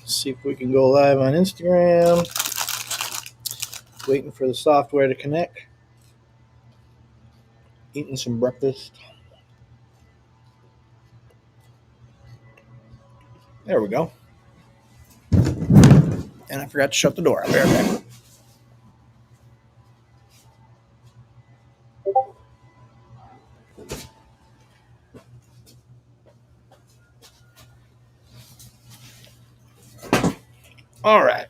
See if we can go live on Instagram. Waiting for the software to connect. Eating some breakfast. There we go. And I forgot to shut the door. I'll be right back. All right.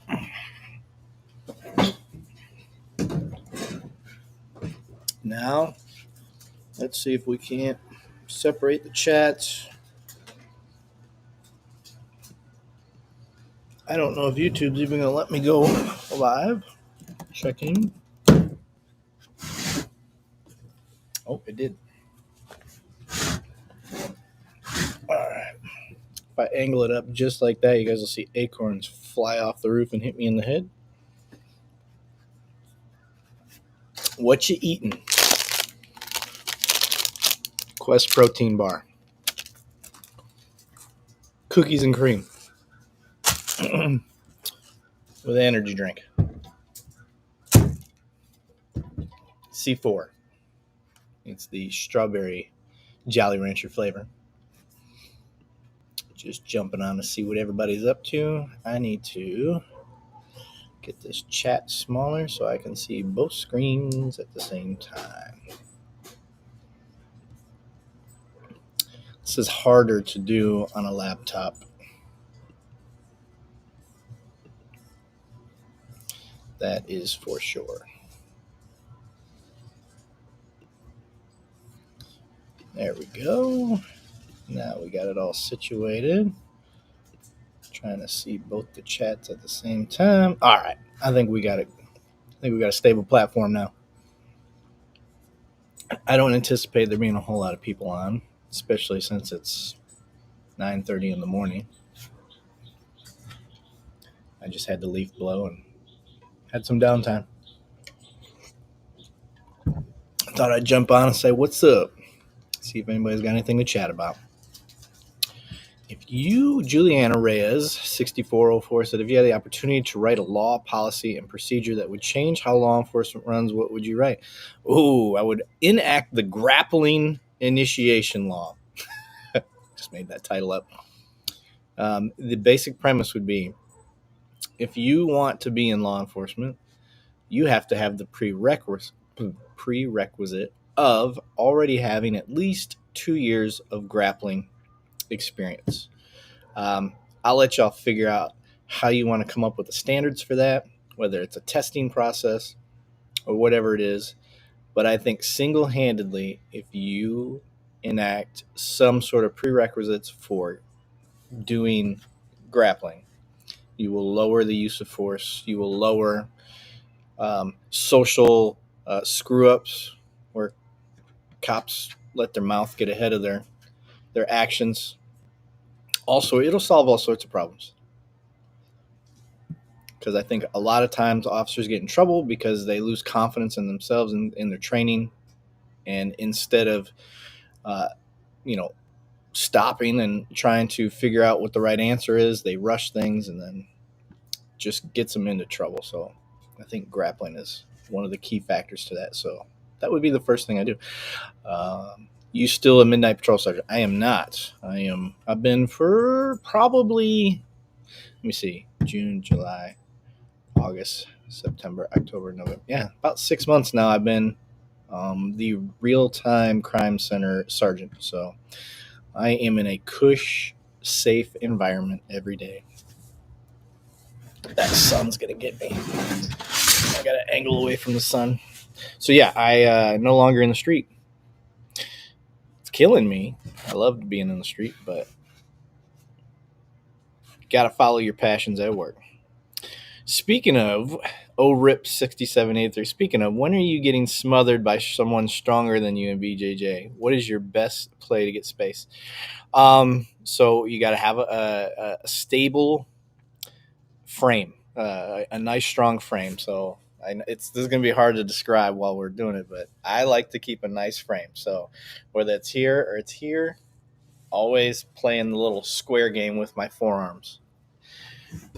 Now, let's see if we can't separate the chats. I don't know if YouTube's even going to let me go live. Checking. Oh, it did. All right. If I angle it up just like that, you guys will see acorns fly off the roof and hit me in the head. What you eating? Quest protein bar. Cookies and cream. With an energy drink. C4. It's the strawberry Jolly Rancher flavor. Just jumping on to see what everybody's up to. I need to get this chat smaller so I can see both screens at the same time. This is harder to do on a laptop. That is for sure. There we go. Now we got it all situated. Trying to see both the chats at the same time. All right. I think we got it. I think we got a stable platform now. I don't anticipate there being a whole lot of people on, especially since it's 9:30 in the morning. I just had the leaf blow and had some downtime. I thought I'd jump on and say, what's up? See if anybody's got anything to chat about. If you, Juliana Reyes, 6404, said, if you had the opportunity to write a law, policy, and procedure that would change how law enforcement runs, what would you write? Oh, I would enact the grappling initiation law. Just made that title up. The basic premise would be, if you want to be in law enforcement, you have to have the prerequisite of already having at least 2 years of grappling experience. I'll let y'all figure out how you want to come up with the standards for that, whether it's a testing process or whatever it is. But I think single-handedly, if you enact some sort of prerequisites for doing grappling, you will lower the use of force. You will lower social screw-ups where cops let their mouth get ahead of their actions. Also, it'll solve all sorts of problems. Because I think a lot of times officers get in trouble because they lose confidence in themselves and in their training. And instead of, stopping and trying to figure out what the right answer is, they rush things and then just gets them into trouble. So I think grappling is one of the key factors to that. So that would be the first thing I do. You still a midnight patrol sergeant? I am not. I've been for probably, let me see, June, July, August, September, October, November. Yeah, about 6 months now. I've been the real-time crime center sergeant. So I am in a cush, safe environment every day. That sun's going to get me. I got to angle away from the sun. So yeah, I no longer in the street. It's killing me. I loved being in the street, but got to follow your passions at work. Speaking of ORIP6783, speaking of, when are you getting smothered by someone stronger than you in BJJ? What is your best play to get space? So you got to have a stable frame, a nice strong frame. So this is going to be hard to describe while we're doing it, but I like to keep a nice frame. So whether it's here or it's here, always playing the little square game with my forearms.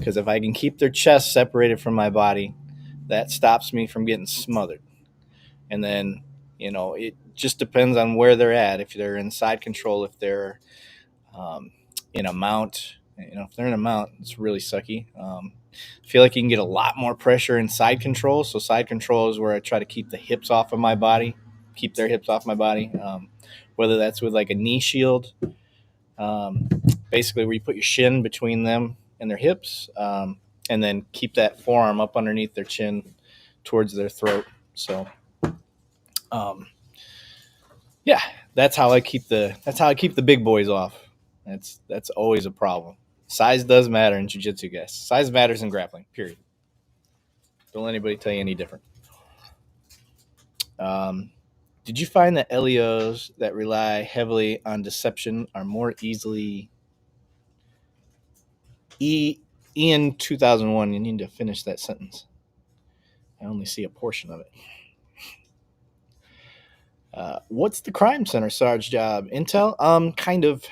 because if I can keep their chest separated from my body, that stops me from getting smothered. And then, it just depends on where they're at. If they're in side control, if they're in a mount, if they're in a mount, it's really sucky. I feel like you can get a lot more pressure in side control. So side control is where I try to keep the hips off of my body, keep their hips off my body. Whether that's with like a knee shield, um, basically where you put your shin between them and their hips, and then keep that forearm up underneath their chin towards their throat. So, um, yeah, that's how I keep the big boys off. That's always a problem. Size does matter in jiu-jitsu, guys. Size matters in grappling. Period. Don't let anybody tell you any different. Um, did you find that LEOs that rely heavily on deception are more easily Ian 2001? You need to finish that sentence. I only see a portion of it. What's the crime center Sarge job? Intel? Kind of.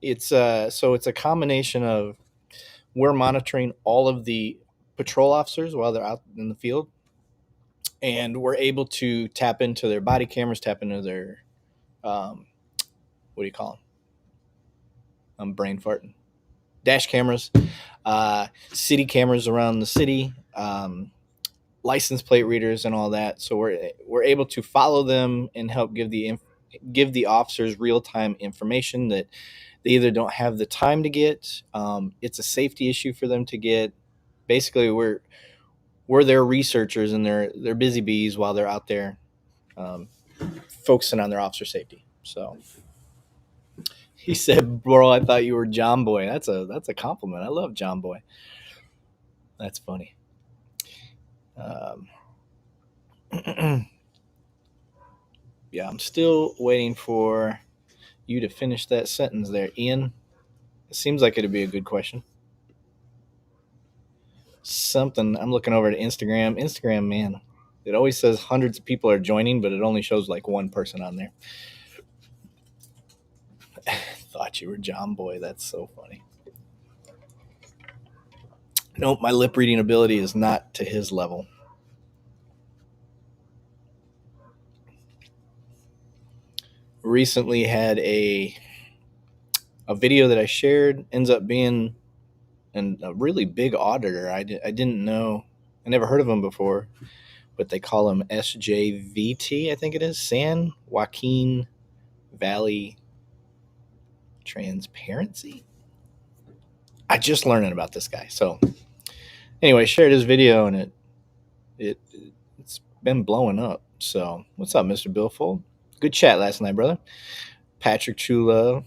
It's a combination of we're monitoring all of the patrol officers while they're out in the field, and we're able to tap into their body cameras, tap into their what do you call them? I'm brain farting. Dash cameras, city cameras around the city, license plate readers, and all that. So we're able to follow them and help give the officers real time information that they either don't have the time to get. It's a safety issue for them to get. Basically, we're their researchers and they're busy bees while they're out there focusing on their officer safety. So he said, "Bro, I thought you were John Boy." That's a compliment. I love John Boy. That's funny. Yeah, I'm still waiting for you to finish that sentence there, Ian. It seems like it'd be a good question. Something I'm looking over to Instagram. Instagram, man, it always says hundreds of people are joining, but it only shows like one person on there. Thought you were John Boy. That's so funny. Nope, my lip reading ability is not to his level. Recently had a video that I shared ends up being a really big auditor. I didn't know. I never heard of him before, but they call him SJVT, I think it is. San Joaquin Valley Transparency. I just learning about this guy. So anyway, shared his video and it's been blowing up. So what's up, Mr. Billfold? Good chat last night, brother. Patrick Chula.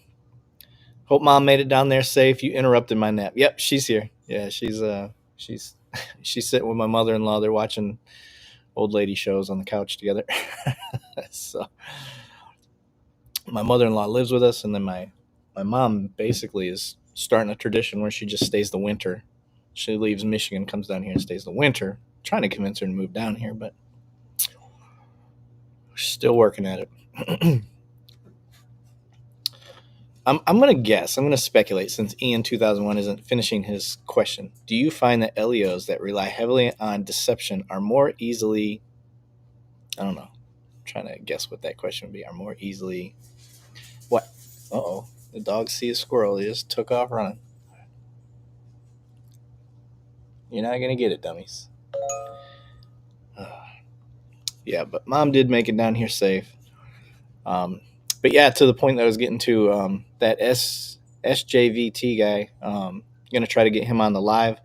Hope mom made it down there safe. You interrupted my nap. Yep, she's here. Yeah, she's sitting with my mother-in-law. They're watching old lady shows on the couch together. So my mother-in-law lives with us, and then my mom basically is starting a tradition where she just stays the winter. She leaves Michigan, comes down here and stays the winter. I'm trying to convince her to move down here, but we're still working at it. I'm going to guess. I'm going to speculate since Ian 2001 isn't finishing his question. Do you find that LEOs that rely heavily on deception are more easily, I don't know, I'm trying to guess what that question would be, are more easily, what? Uh-oh, the dog sees a squirrel. He just took off running. You're not going to get it, dummies. Yeah, but mom did make it down here safe. But yeah, to the point that I was getting to, that SJVT guy, going to try to get him on the live.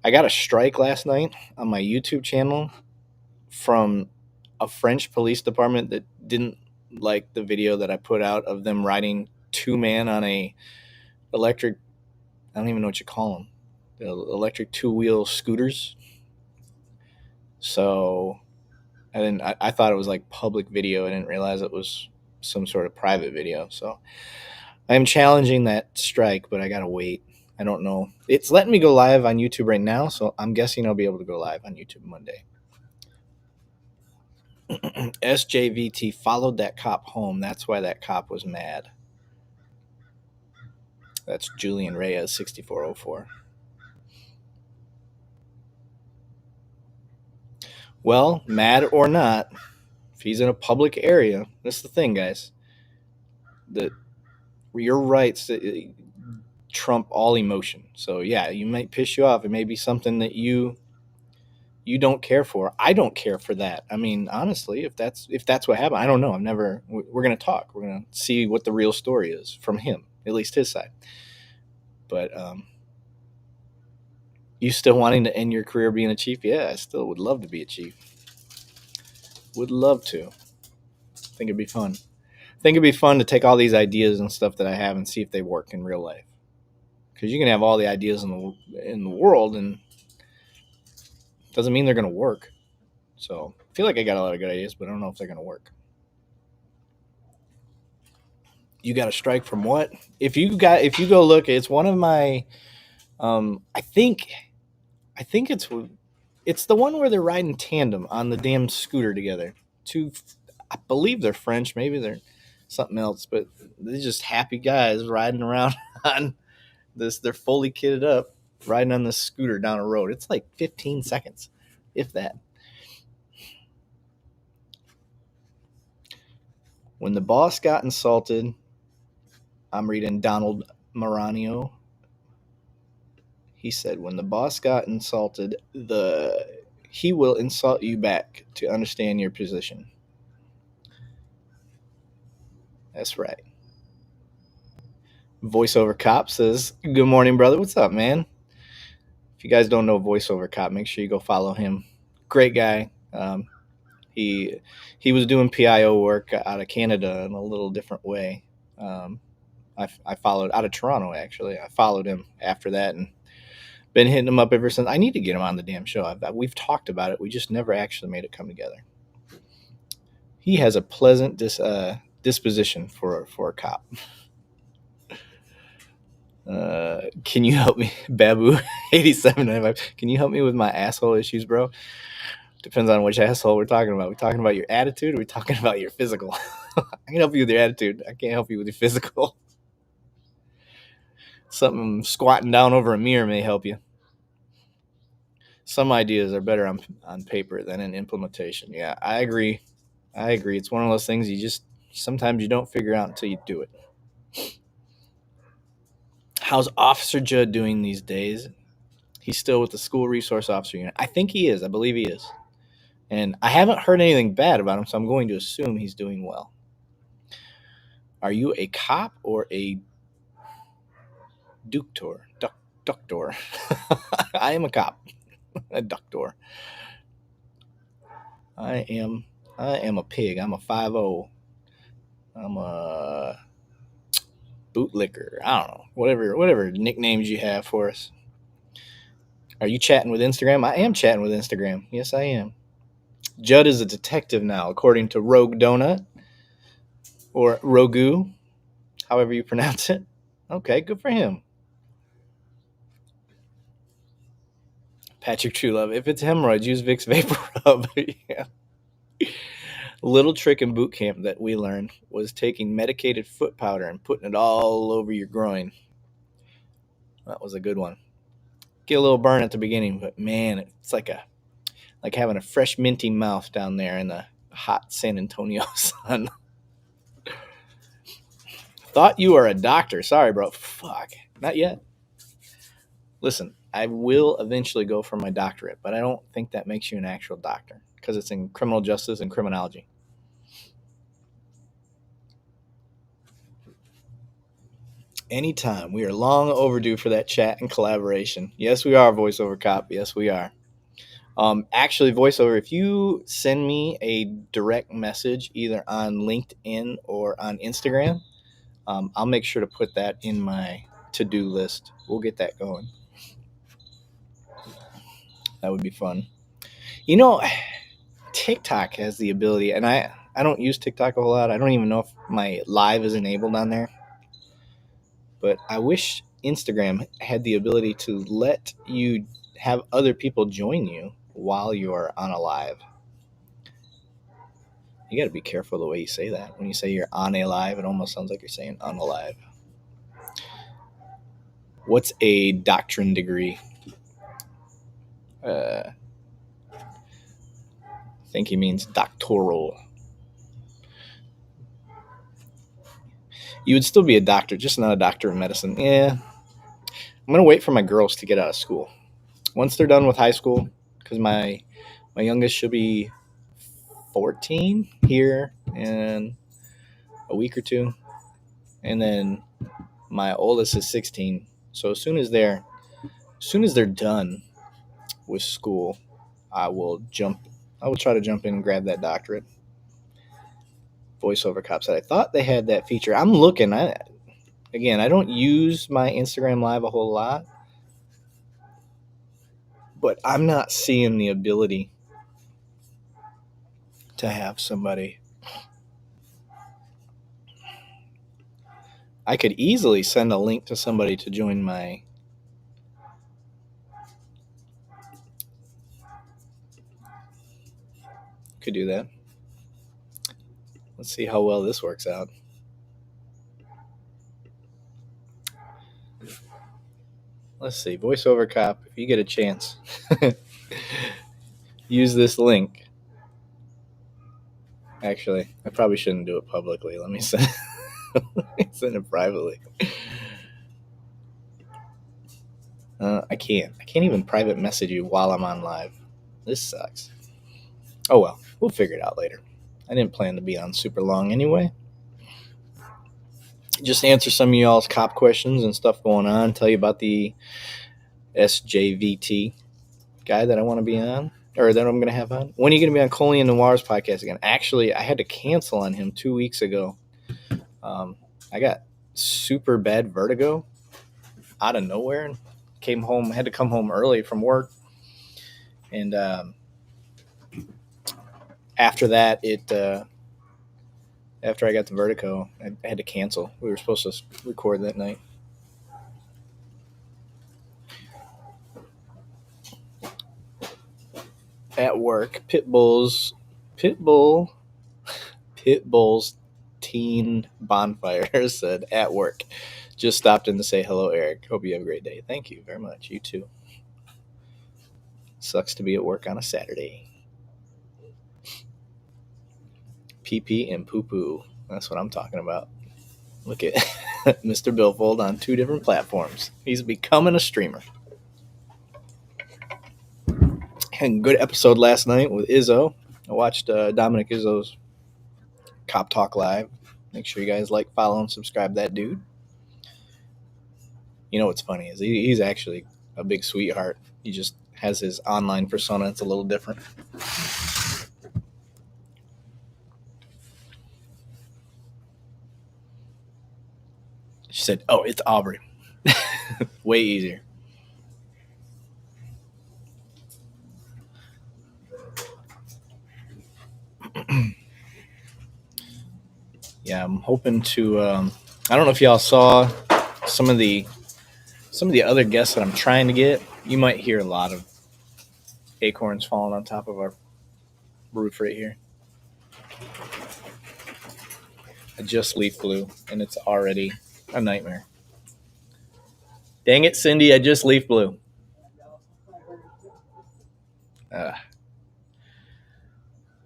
I got a strike last night on my YouTube channel from a French police department that didn't like the video that I put out of them riding two-man on a electric, I don't even know what you call them, the electric two-wheel scooters. So I thought it was like public video. I didn't realize it was some sort of private video. So I'm challenging that strike, but I gotta wait. I don't know. It's letting me go live on YouTube right now, so I'm guessing I'll be able to go live on YouTube Monday. SJVT followed that cop home. That's why that cop was mad. That's Julian Reyes, 6404. Well, mad or not, if he's in a public area, that's the thing, guys. That your rights trump all emotion. So yeah, you might piss you off. It may be something that you don't care for. I don't care for that. I mean, honestly, if that's what happened, I don't know. I'm never. We're gonna talk. We're gonna see what the real story is from him, at least his side. But you still wanting to end your career being a chief? Yeah, I still would love to be a chief. Would love to. Think it'd be fun. Think it'd be fun to take all these ideas and stuff that I have and see if they work in real life. Because you can have all the ideas in the world, and it doesn't mean they're gonna work. So I feel like I got a lot of good ideas, but I don't know if they're gonna work. You got a strike from what? If you go look, it's one of my. I think it's the one where they're riding tandem on the damn scooter together. Two, I believe they're French. Maybe they're something else, but they're just happy guys riding around on this. They're fully kitted up, riding on this scooter down a road. It's like 15 seconds, if that. When the boss got insulted, I'm reading Donald Maranio. He said, when the boss got insulted, he will insult you back to understand your position. That's right. Voiceover Cop says, good morning, brother. What's up, man? If you guys don't know Voiceover Cop, make sure you go follow him. Great guy. He was doing PIO work out of Canada in a little different way. I followed out of Toronto, actually. I followed him after that and been hitting him up ever since. I need to get him on the damn show. We've talked about it. We just never actually made it come together. He has a pleasant disposition for a cop. Can you help me, Babu 8795? Can you help me with my asshole issues, bro? Depends on which asshole we're talking about. We're talking about your attitude, or we're talking about your physical. I can help you with your attitude. I can't help you with your physical. Something squatting down over a mirror may help you. Some ideas are better on paper than in implementation. Yeah, I agree. It's one of those things you just sometimes you don't figure out until you do it. How's Officer Judd doing these days? He's still with the school resource officer unit. I think he is. I believe he is. And I haven't heard anything bad about him, so I'm going to assume he's doing well. Are you a cop or a ductor? Ductor. I am a cop. A ductor. I am a pig. I'm a 5-0. I'm a bootlicker. I don't know. Whatever nicknames you have for us. Are you chatting with Instagram? I am chatting with Instagram. Yes, I am. Judd is a detective now, according to Rogue Donut. Or Rogu, however you pronounce it. Okay, good for him. Patrick Truelove. If it's hemorrhoids, use Vicks Vapor Rub. Yeah. Little trick in boot camp that we learned was taking medicated foot powder and putting it all over your groin. That was a good one. Get a little burn at the beginning, but man, it's like having a fresh minty mouth down there in the hot San Antonio sun. Thought you were a doctor. Sorry, bro. Fuck. Not yet. Listen, I will eventually go for my doctorate, but I don't think that makes you an actual doctor because it's in criminal justice and criminology. Anytime. We are long overdue for that chat and collaboration. Yes, we are, Voiceover Cop. Yes, we are. Actually, Voiceover, if you send me a direct message either on LinkedIn or on Instagram, I'll make sure to put that in my to-do list. We'll get that going. That would be fun. You know, TikTok has the ability, and I don't use TikTok a whole lot. I don't even know if my live is enabled on there. But I wish Instagram had the ability to let you have other people join you while you're on a live. You got to be careful the way you say that. When you say you're on a live, it almost sounds like you're saying on a live. What's a doctrine degree? think he means doctoral. You would still be a doctor, just not a doctor of medicine. Yeah. I'm going to wait for my girls to get out of school. Once they're done with high school, because my youngest should be 14 here in a week or two. And then my oldest is 16. So as soon as they're done with school, I will try to jump in and grab that doctorate. Voiceover Cop said, I thought they had that feature. I'm looking. I don't use my Instagram Live a whole lot, but I'm not seeing the ability to have somebody. I could easily send a link to somebody to join my could do that. Let's see how well this works out. Let's see. Voiceover Cop, if you get a chance, use this link. Actually, I probably shouldn't do it publicly. Let me send it privately. I can't even private message you while I'm on live. This sucks. Oh well, we'll figure it out later. I didn't plan to be on super long anyway. Just answer some of y'all's cop questions and stuff going on. Tell you about the SJVT guy that I want to be on, or that I'm going to have on. When are you going to be on Coley and Noir's podcast again? Actually, I had to cancel on him 2 weeks ago. I got super bad vertigo out of nowhere and had to come home early from work. And after that, after I got the vertigo, I had to cancel. We were supposed to record that night. At work, Pitbull's teen bonfire said, at work. Just stopped in to say hello, Eric. Hope you have a great day. Thank you very much. You too. Sucks to be at work on a Saturday. Pee and poo-poo. That's what I'm talking about. Look at Mr. Billfold on 2 different platforms. He's becoming a streamer. Had a good episode last night with Izzo. I watched Dominic Izzo's Cop Talk Live. Make sure you guys follow, and subscribe that dude. You know what's funny is he's actually a big sweetheart. He just has his online persona. It's a little different. She said, oh, it's Aubrey. Way easier. Yeah, I'm hoping to. I don't know if y'all saw some of the other guests that I'm trying to get. You might hear a lot of acorns falling on top of our roof right here. I just leaf blew, and it's already a nightmare. Dang it, Cindy! I just leaf blew.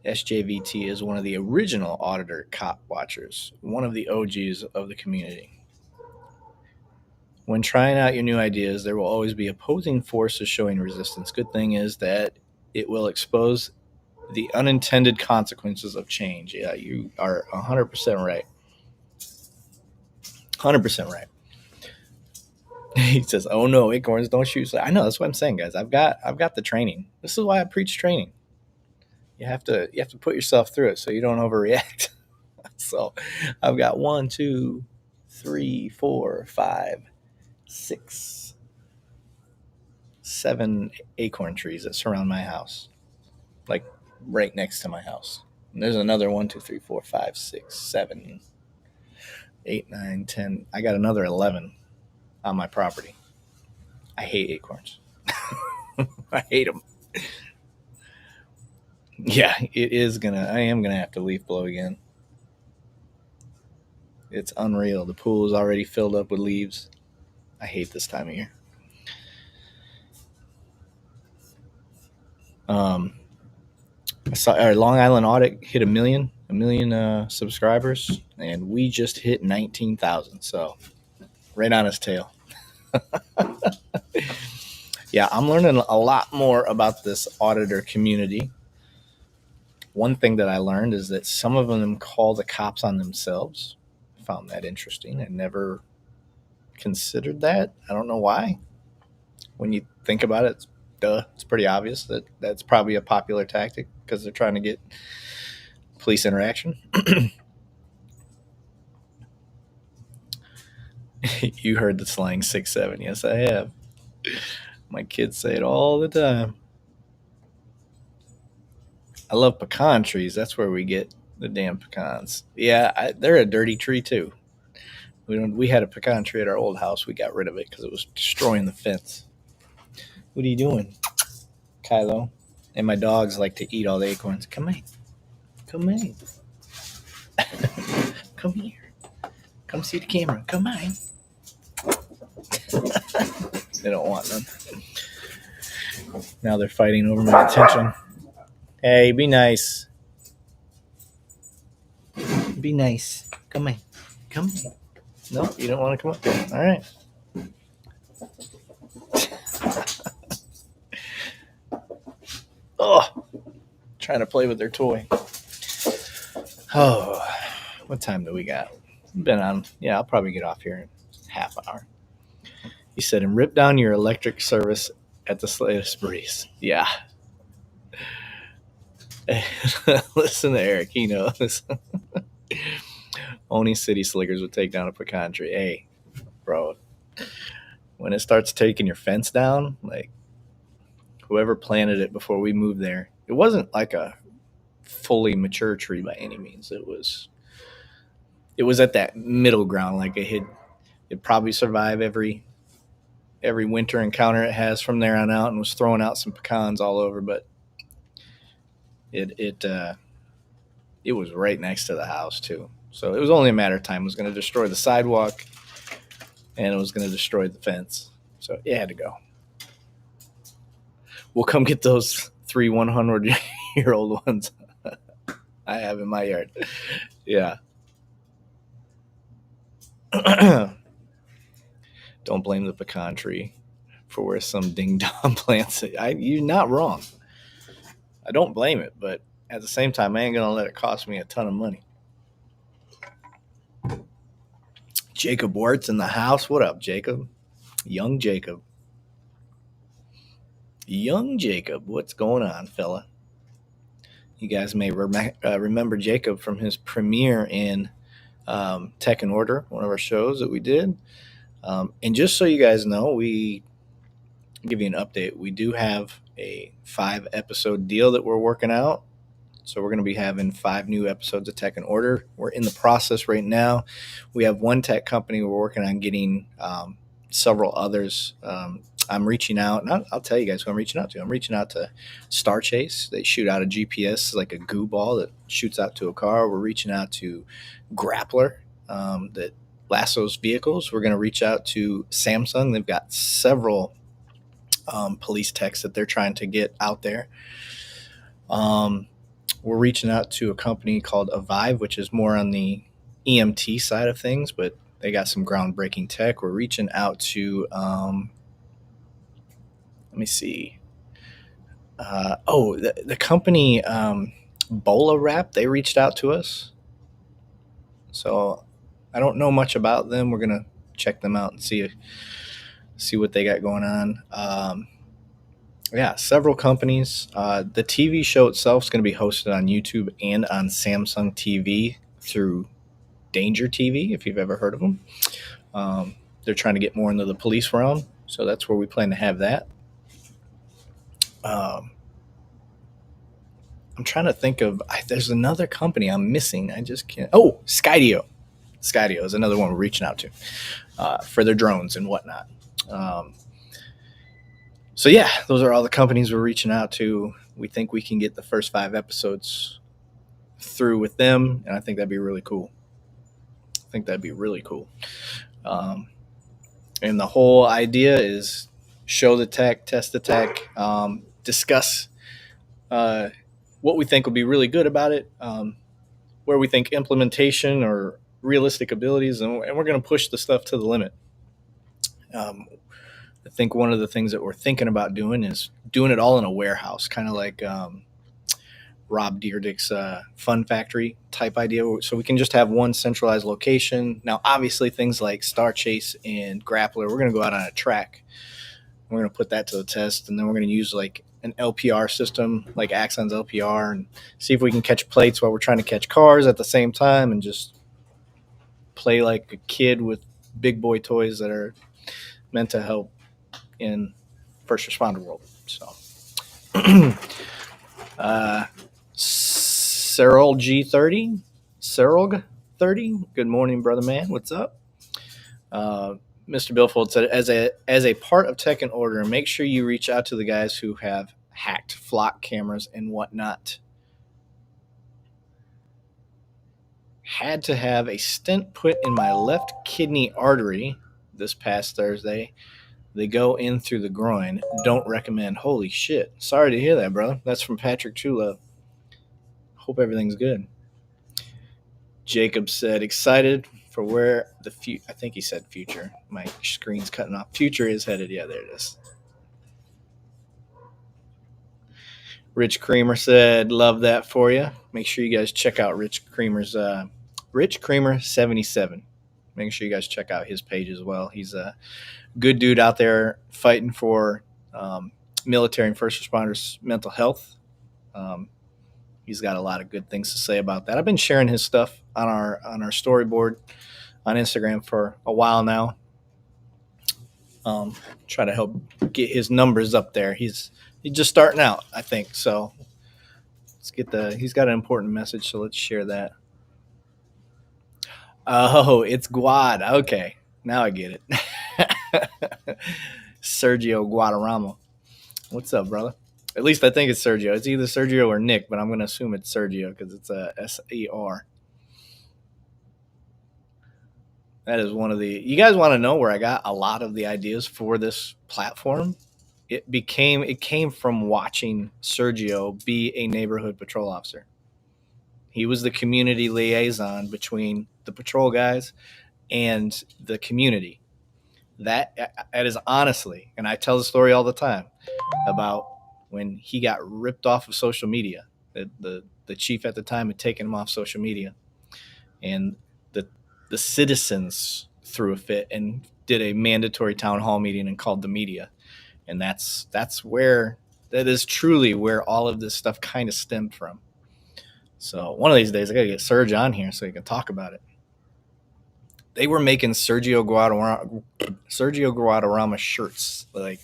SJVT is one of the original auditor cop watchers, one of the OGs of the community. When trying out your new ideas, there will always be opposing forces showing resistance. Good thing is that it will expose the unintended consequences of change. Yeah, you are 100% right. 100% right. He says, "Oh no, acorns don't shoot." I know, that's what I'm saying, guys. I've got the training. This is why I preach training. You have to put yourself through it so you don't overreact. So I've got 1, 2, 3, 4, 5, 6, 7 acorn trees that surround my house, like right next to my house. And there's another 1, 2, 3, 4, 5, 6, 7, 8, 9, 10. I got another 11 on my property. I hate acorns. I hate them. Yeah, I am gonna have to leaf blow again. It's unreal. The pool is already filled up with leaves. I hate this time of year. I saw our Long Island Audit hit a million subscribers, and we just hit 19,000. So right on his tail. Yeah, I'm learning a lot more about this auditor community. One thing that I learned is that some of them call the cops on themselves. I found that interesting. I never considered that. I don't know why. When you think about it, it's pretty obvious that that's probably a popular tactic because they're trying to get police interaction. You heard the slang 6'7". Yes, I have. My kids say it all the time. I love pecan trees. That's where we get the damn pecans. Yeah, they're a dirty tree too. We had a pecan tree at our old house. We got rid of it because it was destroying the fence. What are you doing, Kylo? And my dogs like to eat all the acorns. Come here. Come here. Come here. Come see the camera. Come on. They don't want none. Now they're fighting over my attention. Hey, be nice. Be nice. Come here. Come here. No, you don't want to come up here. All right. Oh, trying to play with their toy. Oh, what time do we got? Been on. Yeah, I'll probably get off here in half an hour. He said, and rip down your electric service at the slightest breeze. Yeah. Listen to Eric. He knows. Only city slickers would take down a pecan tree. Hey, bro, when it starts taking your fence down, like whoever planted it before we moved there, it wasn't like a fully mature tree by any means. It was at that middle ground. Like it'd probably survive every winter encounter it has from there on out, and was throwing out some pecans all over. But it was right next to the house too, so it was only a matter of time. It was going to destroy the sidewalk, and it was going to destroy the fence. So it had to go. We'll come get those 3 100-year-old ones I have in my yard. Yeah. Don't blame the pecan tree for where some ding dong plants it. You're not wrong. I don't blame it, but at the same time, I ain't gonna let it cost me a ton of money. Jacob Wertz in the house. What up, Jacob? Young Jacob. Young Jacob. What's going on, fella? You guys may remember Jacob from his premiere in Tech and Order, one of our shows that we did. And just so you guys know, we give you an update. We do have a 5-episode deal that we're working out. So we're going to be having 5 new episodes of Tech and Order. We're in the process right now. We have one tech company. We're working on getting several others. I'm reaching out, and I'll tell you guys who I'm reaching out to. I'm reaching out to Star Chase. They shoot out a GPS, like a goo ball that shoots out to a car. We're reaching out to Grappler that lassos vehicles. We're going to reach out to Samsung. They've got several police techs that they're trying to get out there. We're reaching out to a company called Avive, which is more on the EMT side of things, but they got some groundbreaking tech. We're reaching out to, let me see. The company Bola Wrap, they reached out to us. So I don't know much about them. We're going to check them out and see what they got going on. Yeah, several companies. The TV show itself is going to be hosted on YouTube and on Samsung TV through Danger TV, if you've ever heard of them. They're trying to get more into the police realm, so that's where we plan to have that. I'm trying to think of, there's another company I'm missing. I just can't. Oh, Skydio. Skydio is another one we're reaching out to for their drones and whatnot. So yeah, those are all the companies we're reaching out to. We think we can get the first 5 episodes through with them, and I think that'd be really cool. And the whole idea is show the tech, test the tech, discuss what what we think would be really good about it, where we think implementation or realistic abilities, and we're going to push the stuff to the limit. I think one of the things that we're thinking about doing is doing it all in a warehouse, kind of like Rob Dyrdek's Fun Factory type idea. So we can just have one centralized location. Now, obviously, things like Star Chase and Grappler, we're going to go out on a track. We're going to put that to the test, and then we're going to use like an LPR system, like Axon's LPR, and see if we can catch plates while we're trying to catch cars at the same time, and just play like a kid with big boy toys that are meant to help in first responder world. So, Serol G30, Serog 30. Good morning, brother man. What's up? Mr. Billfold said, as a part of Tech and Order, make sure you reach out to the guys who have hacked flock cameras and whatnot. Had to have a stent put in my left kidney artery this past Thursday. They go in through the groin. Don't recommend. Holy shit. Sorry to hear that, brother. That's from Patrick Truelove. Hope everything's good. Jacob said, excited for where the future, I think he said future. My screen's cutting off. Future is headed. Yeah, there it is. Rich Creamer said, love that for you. Make sure you guys check out Rich Creamer's, Rich Creamer 77. Make sure you guys check out his page as well. He's a good dude out there fighting for military and first responders' mental health. He's got a lot of good things to say about that. I've been sharing his stuff on our storyboard on Instagram for a while now. Try to help get his numbers up there. He's just starting out, I think. So he's got an important message, so let's share that. Oh, it's Guad. Okay, now I get it. Sergio Guadarrama. What's up, brother? At least I think it's Sergio. It's either Sergio or Nick, but I'm going to assume it's Sergio because it's a S-E-R. That is one of the... You guys want to know where I got a lot of the ideas for this platform? It came from watching Sergio be a neighborhood patrol officer. He was the community liaison between the patrol guys and the community. That is honestly, and I tell the story all the time about when he got ripped off of social media. The chief at the time had taken him off social media, and the citizens threw a fit and did a mandatory town hall meeting and called the media, and that is truly where all of this stuff kind of stemmed from. So one of these days I gotta get Serge on here so he can talk about it. They were making Sergio Guadarrama shirts. Like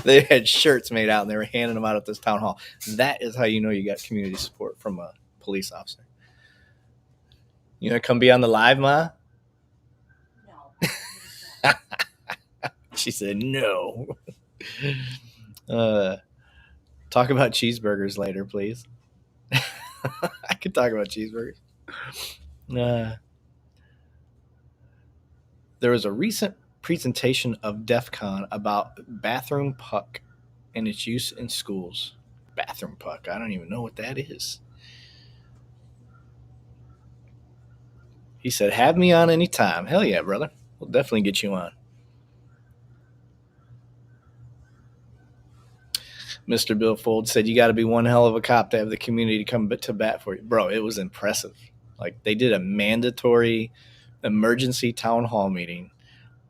they had shirts made out and they were handing them out at this town hall. That is how you know you got community support from a police officer. You gonna come be on the live, Ma? No. She said no. Talk about cheeseburgers later, please. I could talk about cheeseburgers. There was a recent presentation of DEF CON about bathroom puck and its use in schools. Bathroom puck. I don't even know what that is. He said, have me on anytime. Hell yeah, brother. We'll definitely get you on. Mr. Bill Fold said, you got to be one hell of a cop to have the community come to bat for you. Bro, it was impressive. Like, they did a mandatory emergency town hall meeting,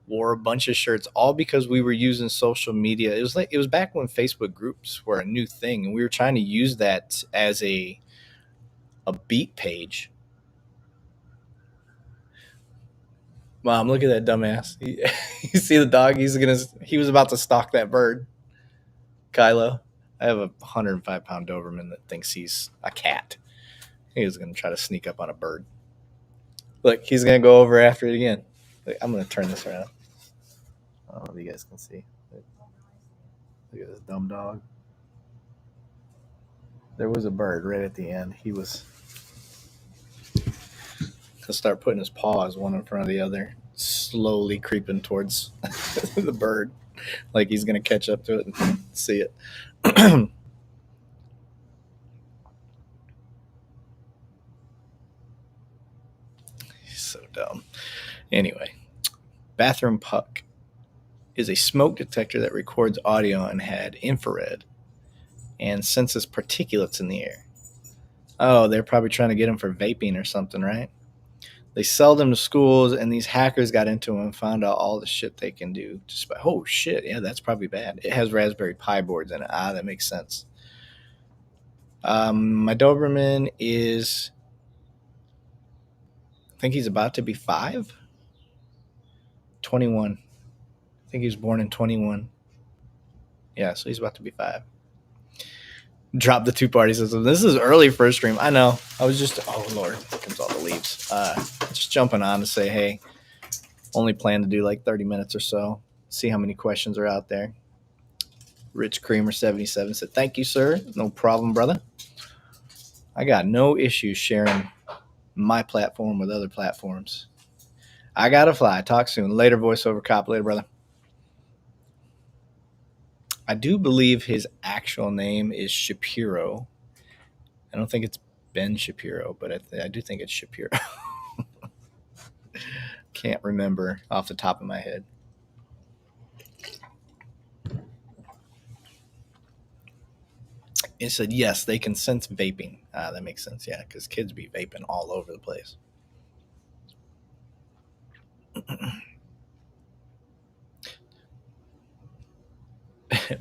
wore a bunch of shirts, all because we were using social media. It was back when Facebook groups were a new thing, and we were trying to use that as a beat page. Mom, look at that dumbass. You see the dog? He was about to stalk that bird. Kylo. I have a 105-pound Doberman that thinks he's a cat. He was going to try to sneak up on a bird. Look, he's going to go over after it again. Look, I'm going to turn this around. I don't know if you guys can see. Look at this dumb dog. There was a bird right at the end. He'll start putting his paws one in front of the other, slowly creeping towards the bird, like he's going to catch up to it and see it. So dumb. Anyway, Bathroom Puck is a smoke detector that records audio and had infrared and senses particulates in the air. Oh, they're probably trying to get them for vaping or something, right? They sell them to schools, and these hackers got into them and found out all the shit they can do. Just by, oh shit, yeah, that's probably bad. It has Raspberry Pi boards in it. Ah, that makes sense. My Doberman is, I think he's about to be 5? 21. I think he was born in 21. Yeah, so he's about to be 5. Drop the two-party system. This is early first stream. I know. I was just, oh Lord, here comes all the leaves. Just jumping on to say, hey, only plan to do like 30 minutes or so. See how many questions are out there. Rich Creamer 77 said, thank you, sir. No problem, brother. I got no issues sharing my platform with other platforms. I gotta fly. Talk soon. Later, voiceover cop. Later, brother. I do believe his actual name is Shapiro. I don't think it's Ben Shapiro, but I do think it's Shapiro. Can't remember off the top of my head. It said, yes, they can sense vaping. That makes sense, yeah, because kids be vaping all over the place.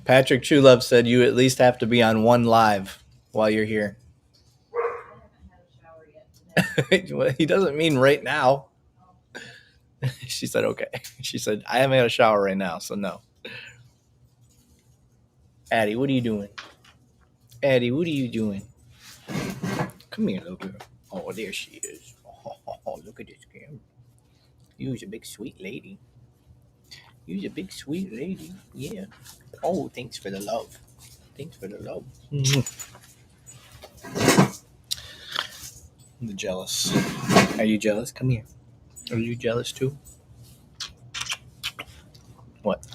Patrick Truelove said you at least have to be on one live while you're here. Well, he doesn't mean right now. She said, okay. She said, I haven't had a shower right now, so no. Addie, what are you doing? Addie, what are you doing? Come here, little girl. Oh, there she is. Oh, look at this camera. You's a big sweet lady. You's a big sweet lady. Yeah. Oh, thanks for the love. Thanks for the love. I'm jealous. Are you jealous? Come here. Are you jealous too? What?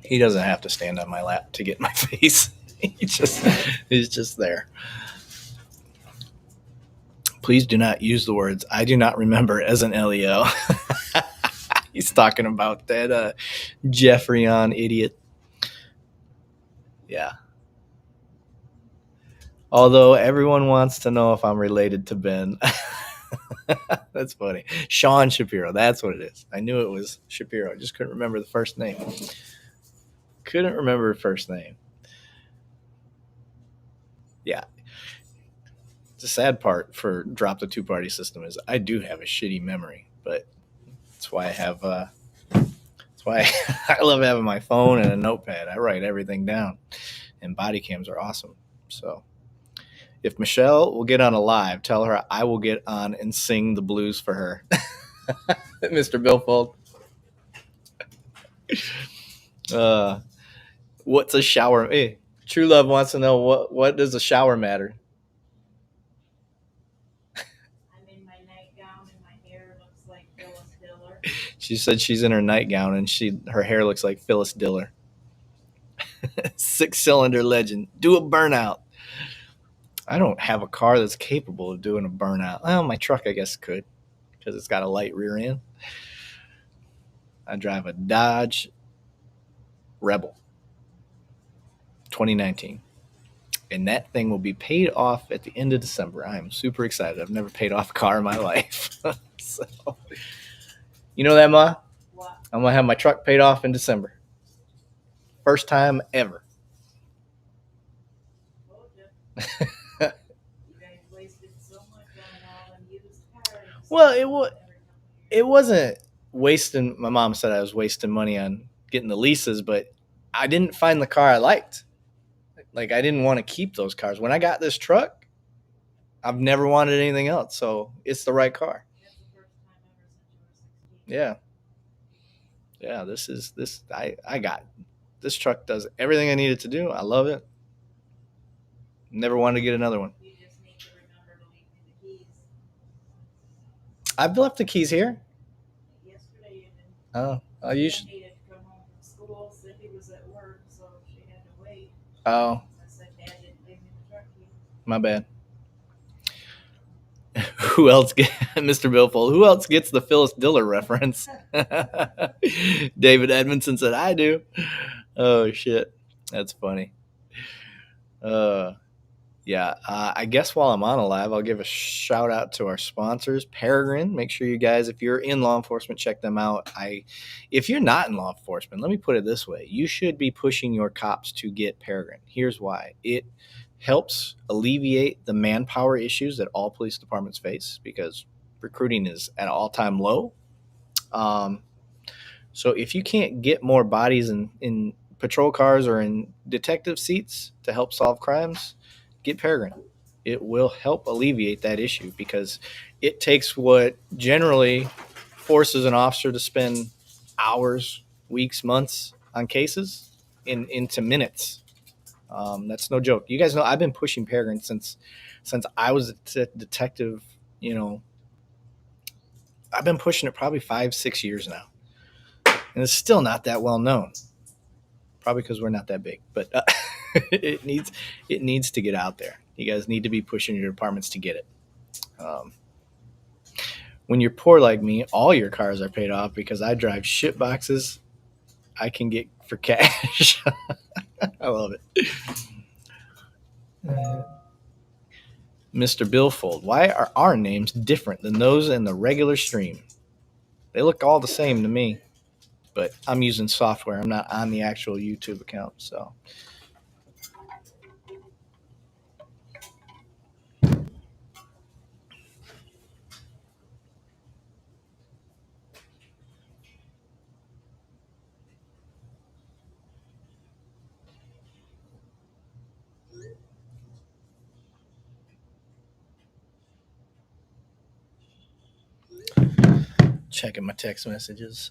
He doesn't have to stand on my lap to get my face. He's just there. Please do not use the words I do not remember as an LEO. He's talking about that Jeffrey on idiot. Yeah. Although everyone wants to know if I'm related to Ben. That's funny. Sean Shapiro. That's what it is. I knew it was Shapiro. I just couldn't remember the first name. Couldn't remember the first name. Yeah. The sad part for Drop the Two-Party System is I do have a shitty memory, but that's why I have that's why I love having my phone and a notepad. I write everything down, and body cams are awesome. So if Michelle will get on a live, tell her I will get on and sing the blues for her. Mr. Billfold. What's a shower? Hey, True Love wants to know what does a shower matter? I'm in my nightgown and my hair looks like Phyllis Diller. She said she's in her nightgown and her hair looks like Phyllis Diller. 6-cylinder legend. Do a burnout. I don't have a car that's capable of doing a burnout. Well, my truck, I guess, could because it's got a light rear end. I drive a Dodge Rebel 2019. And that thing will be paid off at the end of December. I am super excited. I've never paid off a car in my life. So, you know that, Ma? What? I'm going to have my truck paid off in December. First time ever. Well, it wasn't wasting. My mom said I was wasting money on getting the leases, but I didn't find the car I liked. Like, I didn't want to keep those cars. When I got this truck, I've never wanted anything else, so it's the right car. That's the first time ever since you were 16. Yeah. I got this truck does everything I needed to do. I love it. Never wanted to get another one. You just need to remember to leave me the keys. I've left the keys here. Yesterday you didn't. Oh, I needed to come home from school. Cindy was at work, so she had to wait. Oh. I said, Dad didn't leave me the truck key. My bad. Who else get Mr. Billfold? Who else gets the Phyllis Diller reference? David Edmondson said, "I do." Oh shit, that's funny. Uh, yeah, I guess while I'm on a live, I'll give a shout out to our sponsors, Peregrine. Make sure you guys, if you're in law enforcement, check them out. If you're not in law enforcement, let me put it this way: you should be pushing your cops to get Peregrine. Here's why: it helps alleviate the manpower issues that all police departments face because recruiting is at an all-time low. So if you can't get more bodies in patrol cars or in detective seats to help solve crimes, get Peregrine. It will help alleviate that issue because it takes what generally forces an officer to spend hours, weeks, months on cases into minutes. That's no joke. You guys know I've been pushing Peregrine since I was a detective. You know, I've been pushing it probably 5-6 years now, and it's still not that well known. Probably because we're not that big, but it needs to get out there. You guys need to be pushing your departments to get it. When you're poor like me, all your cars are paid off because I drive shit boxes I can get for cash. I love it. Mr. Billfold, why are our names different than those in the regular stream? They look all the same to me, but I'm using software. I'm not on the actual YouTube account, so. Checking my text messages.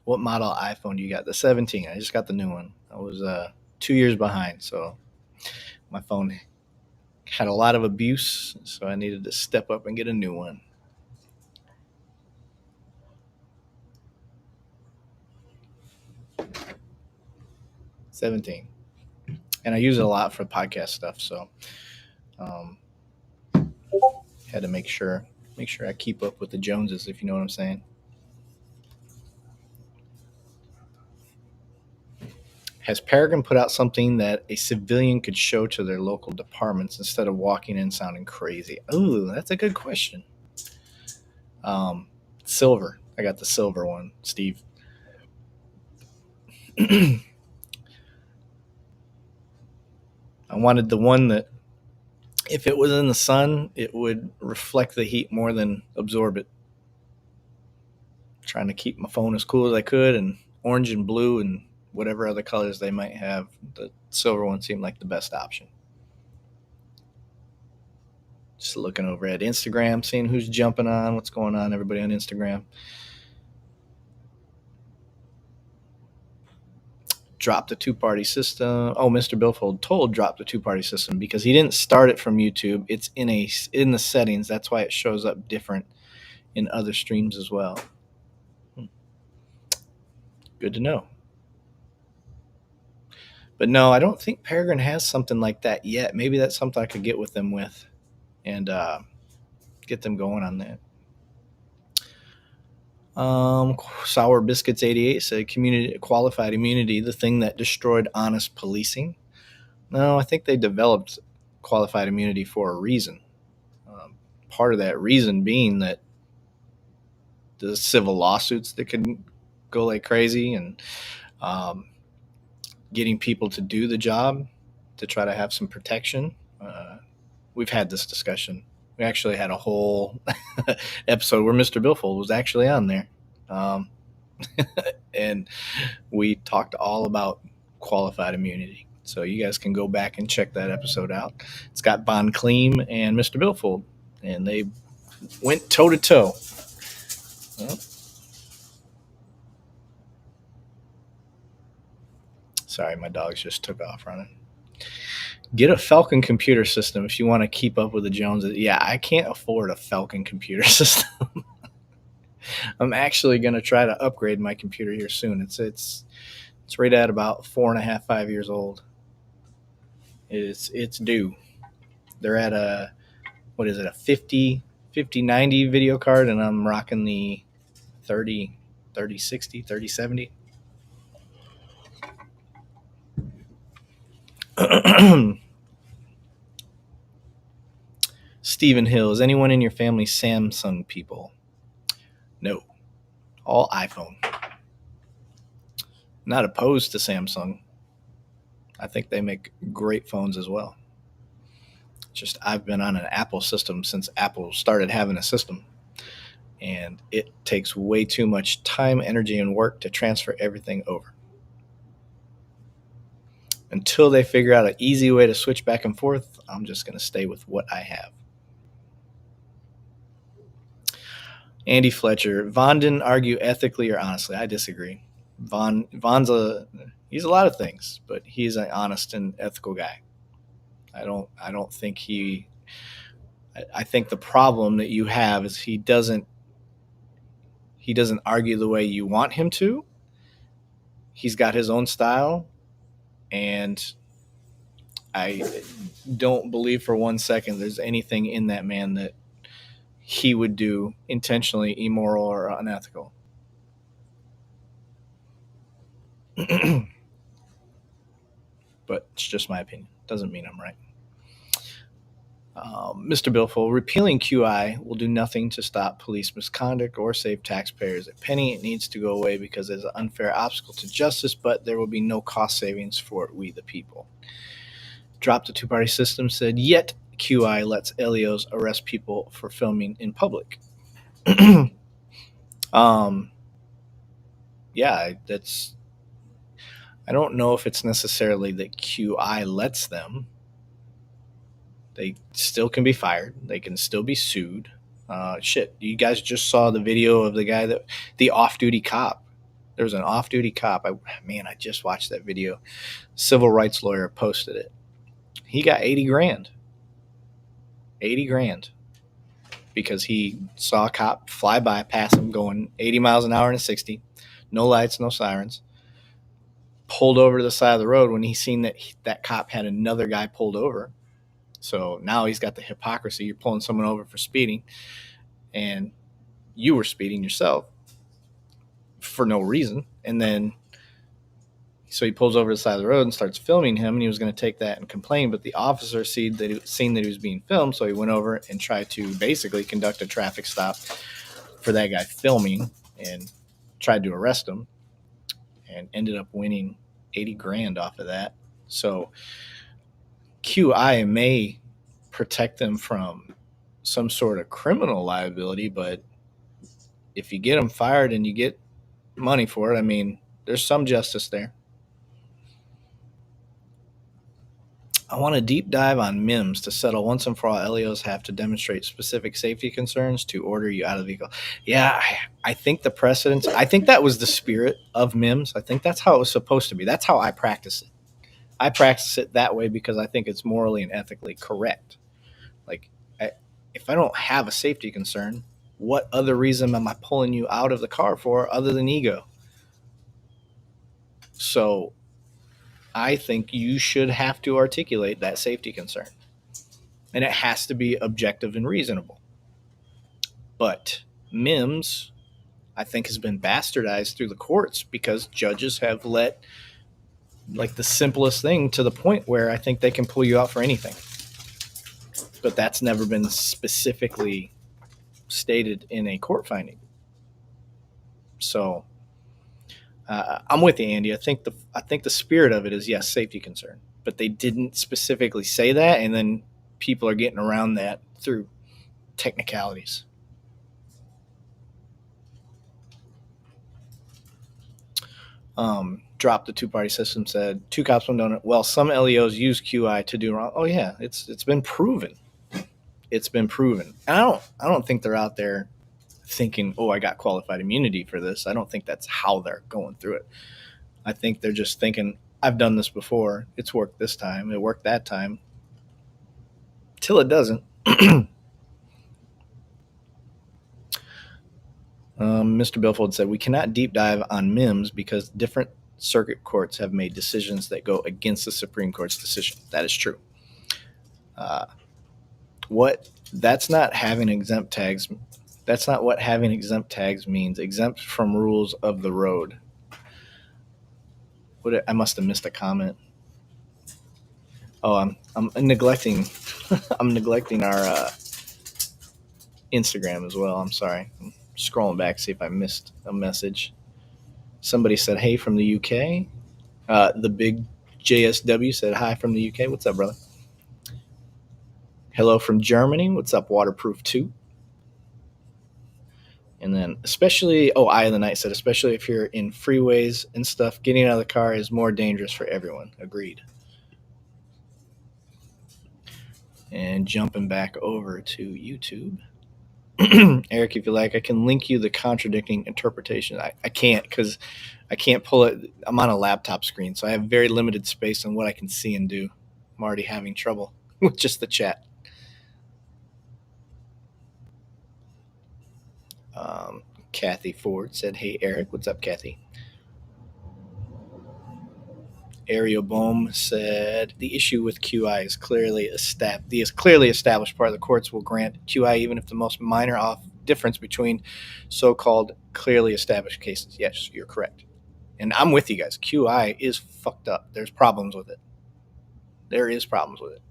What model iPhone do you got? The 17. I just got the new one. I was 2 years behind, so my phone had a lot of abuse, so I needed to step up and get a new one. $17, and I use it a lot for podcast stuff, so had to make sure I keep up with the Joneses, if you know what I'm saying. Has Peregrine put out something that a civilian could show to their local departments instead of walking in sounding crazy? Ooh, that's a good question. Silver. I got the silver one, Steve. I wanted the one that if it was in the sun, it would reflect the heat more than absorb it. Trying to keep my phone as cool as I could, and orange and blue and whatever other colors they might have, the silver one seemed like the best option. Just looking over at Instagram, seeing who's jumping on, what's going on, everybody on Instagram. Dropped the two-party system. Oh, Mr. Billfold told drop the two-party system because he didn't start it from YouTube. It's in the settings. That's why it shows up different in other streams as well. Good to know. But no, I don't think Peregrine has something like that yet. Maybe that's something I could get with them with and get them going on that. Sour Biscuits 88 said community qualified immunity, the thing that destroyed honest policing. No, I think they developed qualified immunity for a reason. Part of that reason being that the civil lawsuits that could go like crazy and getting people to do the job to try to have some protection. We've had this discussion. We actually had a whole episode where Mr. Billfold was actually on there. And we talked all about qualified immunity. So you guys can go back and check that episode out. It's got Von Cleem and Mr. Billfold, and they went toe to toe. Sorry, my dogs just took off running. Get a Falcon computer system if you want to keep up with the Joneses. Yeah, I can't afford a Falcon computer system. I'm actually going to try to upgrade my computer here soon. It's right at about 4.5, 5 years old. It's due. They're at what is it, a 5090 video card, and I'm rocking the 3060, 3070. Stephen Hill, is anyone in your family Samsung people? No, all iPhone. Not opposed to Samsung. I think they make great phones as well. Just I've been on an Apple system since Apple started having a system, and it takes way too much time, energy, and work to transfer everything over. Until they figure out an easy way to switch back and forth, I'm just going to stay with what I have. Andy Fletcher, Vaughn didn't argue ethically or honestly. I disagree. Vaughn's he's a lot of things, but he's an honest and ethical guy. I don't think I think the problem that you have is he doesn't argue the way you want him to. He's got his own style, and I don't believe for 1 second there's anything in that man that he would do intentionally immoral or unethical. But it's just my opinion. Doesn't mean I'm right. Mr. Billful, repealing QI will do nothing to stop police misconduct or save taxpayers a penny. It needs to go away because it's an unfair obstacle to justice, but there will be no cost savings for we the people. Drop the two-party system said, yet QI lets LEOs arrest people for filming in public. Yeah, I don't know if it's necessarily that QI lets them. They still can be fired. They can still be sued. You guys just saw the video of the guy the off-duty cop. There was an off-duty cop. I just watched that video. Civil rights lawyer posted it. He got 80 grand. 80 grand. Because he saw a cop fly by, pass him going 80 miles an hour in a 60. No lights, no sirens. Pulled over to the side of the road when he seen that cop had another guy pulled over. So now he's got the hypocrisy. You're pulling someone over for speeding, and you were speeding yourself for no reason. And then, so he pulls over to the side of the road and starts filming him, and he was going to take that and complain, but the officer seen that he was being filmed, so he went over and tried to basically conduct a traffic stop for that guy filming and tried to arrest him and ended up winning 80 grand off of that. So QI may protect them from some sort of criminal liability, but if you get them fired and you get money for it, there's some justice there. I want a deep dive on MIMS to settle once and for all. LEOs have to demonstrate specific safety concerns to order you out of the vehicle. Yeah, I think the precedence, I think that was the spirit of MIMS. I think that's how it was supposed to be. That's how I practice it. I practice it that way because I think it's morally and ethically correct. Like, if I don't have a safety concern, what other reason am I pulling you out of the car for other than ego? So I think you should have to articulate that safety concern. And it has to be objective and reasonable. But MIMS, I think, has been bastardized through the courts because judges have let the simplest thing to the point where I think they can pull you out for anything. But that's never been specifically stated in a court finding. So I'm with you, Andy. I think the spirit of it is, yes, safety concern, but they didn't specifically say that, and then people are getting around that through technicalities. Drop the two-party system said, two cops, one donut. Well, some LEOs use QI to do wrong. Oh yeah, it's been proven. It's been proven. And I don't think they're out there thinking, oh, I got qualified immunity for this. I don't think that's how they're going through it. I think they're just thinking, I've done this before. It's worked this time. It worked that time. Till it doesn't. Mr. Bilfold said, we cannot deep dive on MIMS because different circuit courts have made decisions that go against the Supreme Court's decision. That is true. What? That's not having exempt tags. That's not what having exempt tags means. Exempt from rules of the road. What? I must have missed a comment. Oh, I'm neglecting. I'm neglecting our Instagram as well. I'm sorry. I'm scrolling back to see if I missed a message. Somebody said, "Hey from the UK." The big JSW said, "Hi from the UK. What's up, brother?" Hello from Germany. What's up, Waterproof 2? And then, especially, Eye of the Night said, especially if you're in freeways and stuff, getting out of the car is more dangerous for everyone. Agreed. And jumping back over to YouTube. Eric, if you like, I can link you the contradicting interpretation. I can't because I can't pull it. I'm on a laptop screen, so I have very limited space on what I can see and do. I'm already having trouble with just the chat. Kathy Ford said, "Hey, Eric. What's up, Kathy?" Ariel Bohm said, "The issue with QI is clearly established part of the courts will grant QI even if the most minor off difference between so-called clearly established cases." Yes, you're correct. And I'm with you guys. QI is fucked up. There's problems with it. There is problems with it.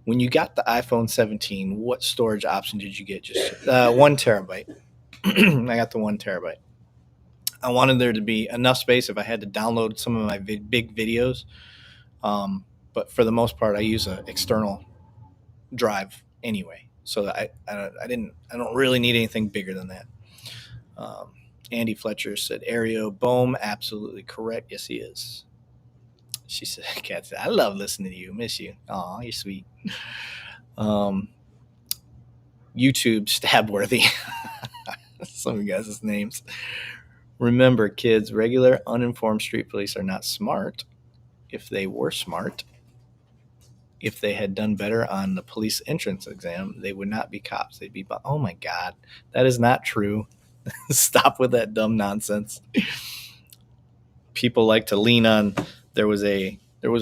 When you got the iPhone 17, what storage option did you get? Just 1 terabyte. I got the 1 terabyte. I wanted there to be enough space if I had to download some of my big videos. But for the most part, I use an external drive anyway. So I don't really need anything bigger than that. Andy Fletcher said, Ario Bohm, absolutely correct. Yes, he is. She said, Kat said, I love listening to you. Miss you. Aw, you're sweet. YouTube Stabworthy. Some of you guys' names. Remember, kids, regular uninformed street police are not smart. If they were smart, if they had done better on the police entrance exam, they would not be cops. They'd be, oh my God, that is not true. Stop with that dumb nonsense. People like to lean on, there was a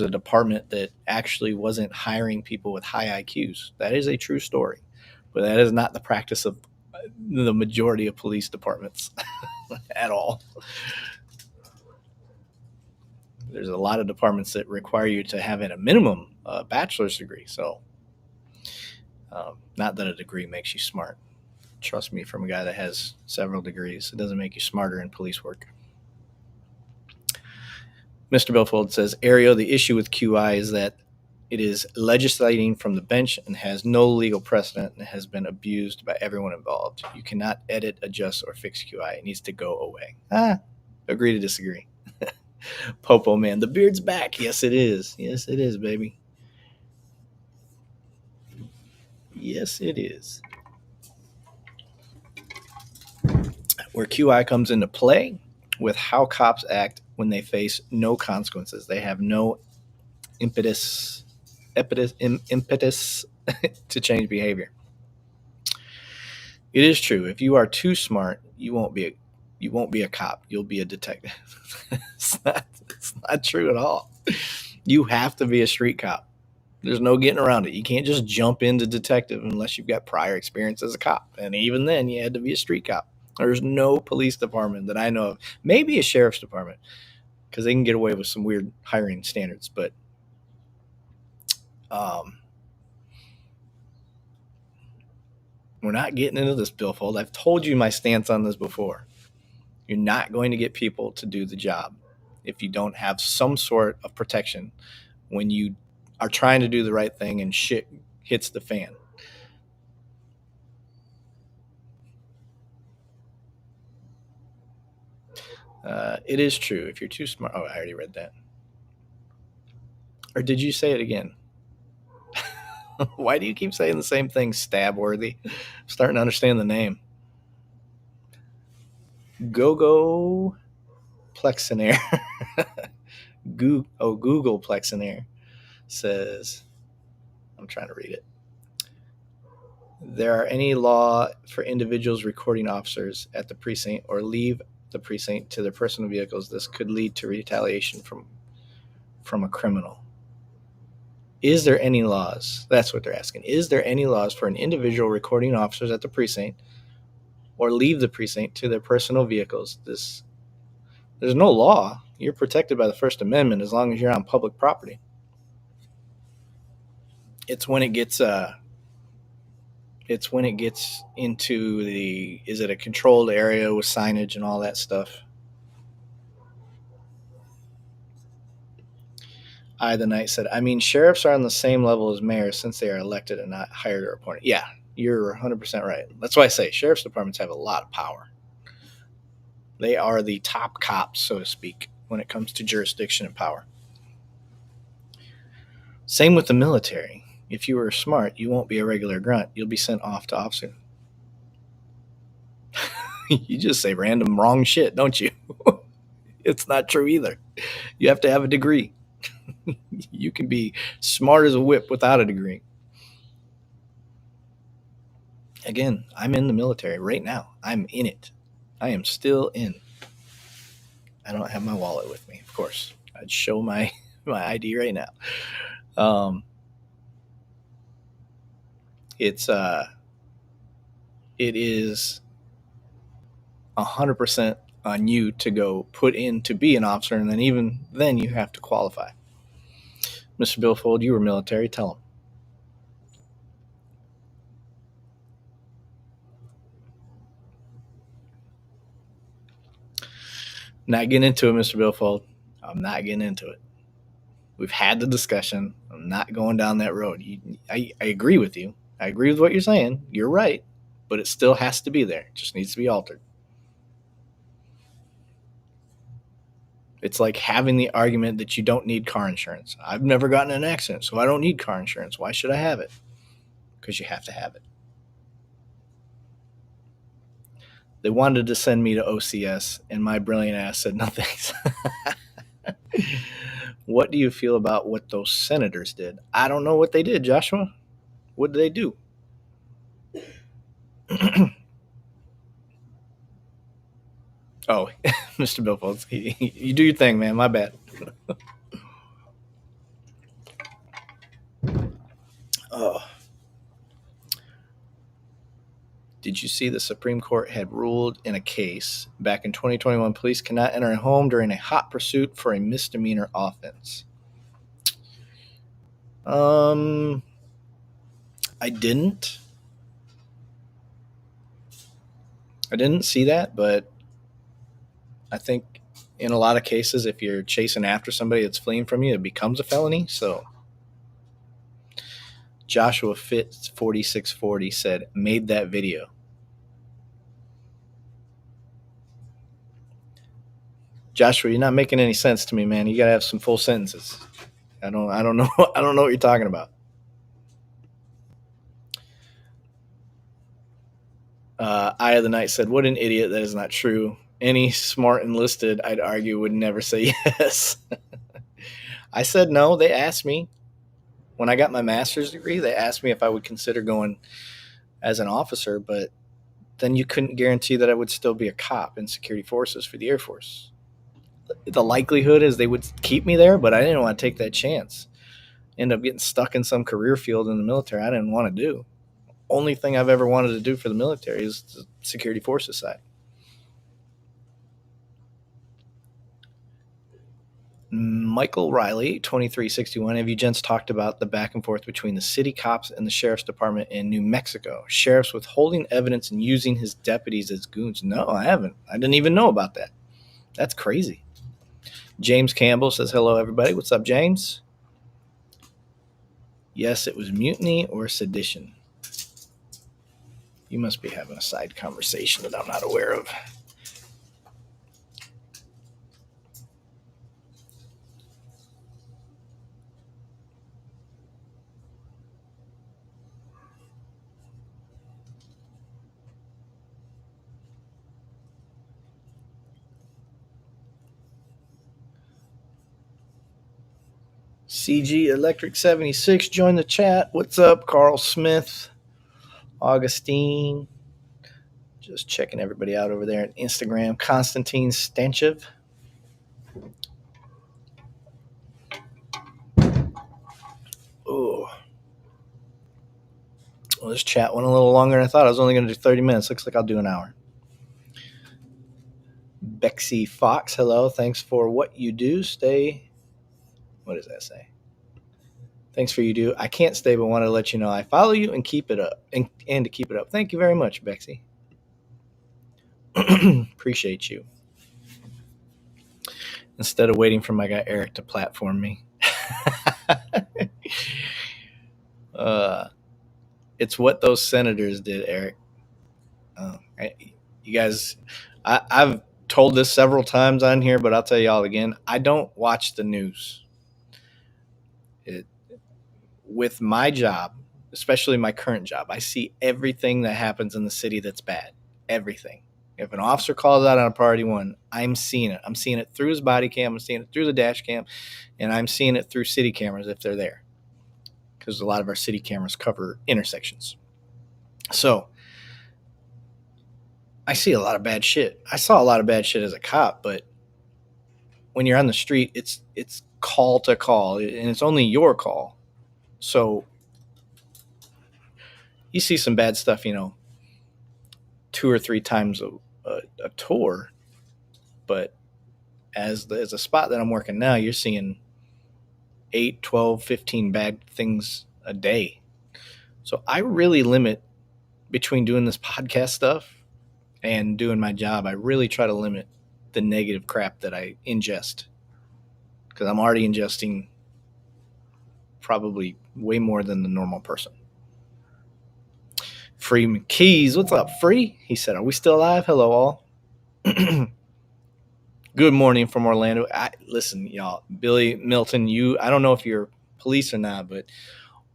department that actually wasn't hiring people with high IQs. That is a true story, but that is not the practice of the majority of police departments at all. There's a lot of departments that require you to have at a minimum a bachelor's degree. So not that a degree makes you smart. Trust me, from a guy that has several degrees, it doesn't make you smarter in police work. Mr. Belfold says, Ario, the issue with QI is that it is legislating from the bench and has no legal precedent and has been abused by everyone involved. You cannot edit, adjust, or fix QI. It needs to go away. Agree to disagree. Popo, man, the beard's back. Yes, it is. Yes, it is, baby. Yes, it is. Where QI comes into play with how cops act when they face no consequences. They have no impetus to change behavior. It is true. If you are too smart, you won't be a cop. You'll be a detective. It's not true at all. You have to be a street cop. There's no getting around it. You can't just jump into detective unless you've got prior experience as a cop. And even then, you had to be a street cop. There's no police department that I know of. Maybe a sheriff's department, because they can get away with some weird hiring standards. But we're not getting into this, Billfold. I've told you my stance on this before. You're not going to get people to do the job if you don't have some sort of protection when you are trying to do the right thing and shit hits the fan. It is true. If you're too smart. Oh, I already read that. Or did you say it again? Why do you keep saying the same thing, Stabworthy? I'm starting to understand the name. Gogo Plexinaire. Google Plexinaire says, I'm trying to read it. There are any law for individuals recording officers at the precinct or leave the precinct to their personal vehicles. This could lead to retaliation from a criminal. Is there any laws? That's what they're asking. Is there any laws for an individual recording officers at the precinct or leave the precinct to their personal vehicles? There's no law. You're protected by the First Amendment as long as you're on public property. It's when it gets into the, is it a controlled area with signage and all that stuff? The Knight said, I mean, sheriffs are on the same level as mayors since they are elected and not hired or appointed. Yeah, you're 100% right. That's why I say sheriff's departments have a lot of power. They are the top cops, so to speak, when it comes to jurisdiction and power. Same with the military. If you were smart, you won't be a regular grunt. You'll be sent off to officer. You just say random wrong shit, don't you? It's not true either. You have to have a degree. You can be smart as a whip without a degree. Again, I'm in the military right now. I'm in it. I am still in. I don't have my wallet with me, of course. I'd show my ID right now. It is 100% on you to go put in to be an officer, and then even then you have to qualify. Mr. Billfold, you were military. Tell him. Not getting into it, Mr. Billfold. I'm not getting into it. We've had the discussion. I'm not going down that road. I agree with you. I agree with what you're saying. You're right. But it still has to be there. It just needs to be altered. It's like having the argument that you don't need car insurance. I've never gotten in an accident, so I don't need car insurance. Why should I have it? Because you have to have it. They wanted to send me to OCS, and my brilliant ass said no thanks. What do you feel about what those senators did? I don't know what they did, Joshua. What did they do? Oh, Mr. Billfold, you do your thing, man. My bad. Oh. Did you see the Supreme Court had ruled in a case back in 2021 police cannot enter a home during a hot pursuit for a misdemeanor offense? I didn't see that, but I think in a lot of cases, if you're chasing after somebody that's fleeing from you, it becomes a felony. So Joshua Fitz 4640 said, made that video. Joshua, you're not making any sense to me, man. You gotta have some full sentences. I don't know. I don't know what you're talking about. Eye of the Night said, what an idiot. That is not true. Any smart enlisted, I'd argue, would never say yes. I said no. They asked me when I got my master's degree, they asked me if I would consider going as an officer, but then you couldn't guarantee that I would still be a cop in security forces for the Air Force. The likelihood is they would keep me there, but I didn't want to take that chance. End up getting stuck in some career field in the military I didn't want to do. Only thing I've ever wanted to do for the military is the security forces side. Michael Riley, 2361. Have you gents talked about the back and forth between the city cops and the sheriff's department in New Mexico? Sheriff's withholding evidence and using his deputies as goons. No, I haven't. I didn't even know about that. That's crazy. James Campbell says, hello, everybody. What's up, James? Yes, it was mutiny or sedition. You must be having a side conversation that I'm not aware of. CG Electric 76, join the chat. What's up, Carl Smith, Augustine? Just checking everybody out over there on Instagram. Konstantin Stanchev. Oh, well, this chat went a little longer than I thought. I was only going to do 30 minutes. Looks like I'll do an hour. Bexy Fox, hello. Thanks for what you do. Stay. What does that say? Thanks for you do. I can't stay, but wanted to let you know I follow you and keep it up. And to keep it up. Thank you very much, Bexy. Appreciate you. Instead of waiting for my guy Eric to platform me. It's what those senators did, Eric. You guys, I've told this several times on here, but I'll tell y'all again. I don't watch the news. With my job, especially my current job, I see everything that happens in the city that's bad. Everything. If an officer calls out on a priority one, I'm seeing it. I'm seeing it through his body cam. I'm seeing it through the dash cam. And I'm seeing it through city cameras if they're there. Because a lot of our city cameras cover intersections. So I see a lot of bad shit. I saw a lot of bad shit as a cop, but when you're on the street, it's call to call, and it's only your call. So you see some bad stuff, 2 or 3 times a tour, but as a spot that I'm working now, you're seeing 8, 12, 15 bad things a day. So I really limit between doing this podcast stuff and doing my job. I really try to limit the negative crap that I ingest, because I'm already ingesting probably way more than the normal person. Free McKees, what's up, Free? He said, are we still alive? Hello, all. Good morning from Orlando. Listen, y'all, Billy Milton, I don't know if you're police or not, but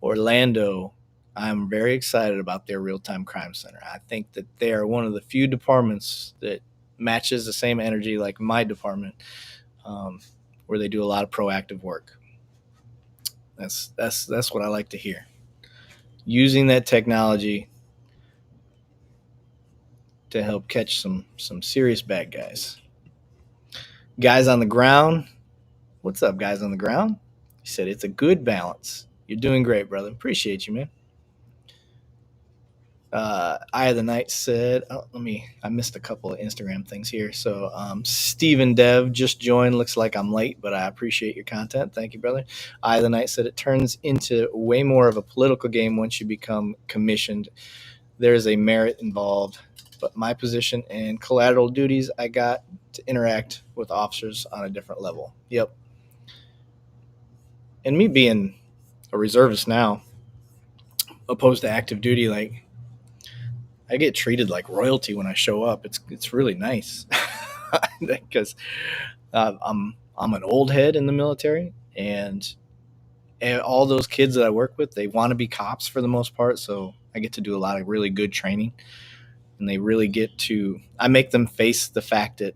Orlando, I'm very excited about their real-time crime center. I think that they are one of the few departments that matches the same energy like my department, where they do a lot of proactive work. That's what I like to hear. Using that technology to help catch some serious bad guys. Guys on the ground. What's up, guys on the ground? He said it's a good balance. You're doing great, brother. Appreciate you, man. Eye of the Night said, I missed a couple of Instagram things here. So Stephen Dev just joined. Looks like I'm late, but I appreciate your content. Thank you, brother. Eye of the Night said it turns into way more of a political game once you become commissioned. There's a merit involved, but my position and collateral duties, I got to interact with officers on a different level. Yep. And me being a reservist now, opposed to active duty, like, I get treated like royalty when I show up. It's really nice because I'm an old head in the military, and all those kids that I work with, they want to be cops for the most part. So I get to do a lot of really good training, and they really I make them face the fact that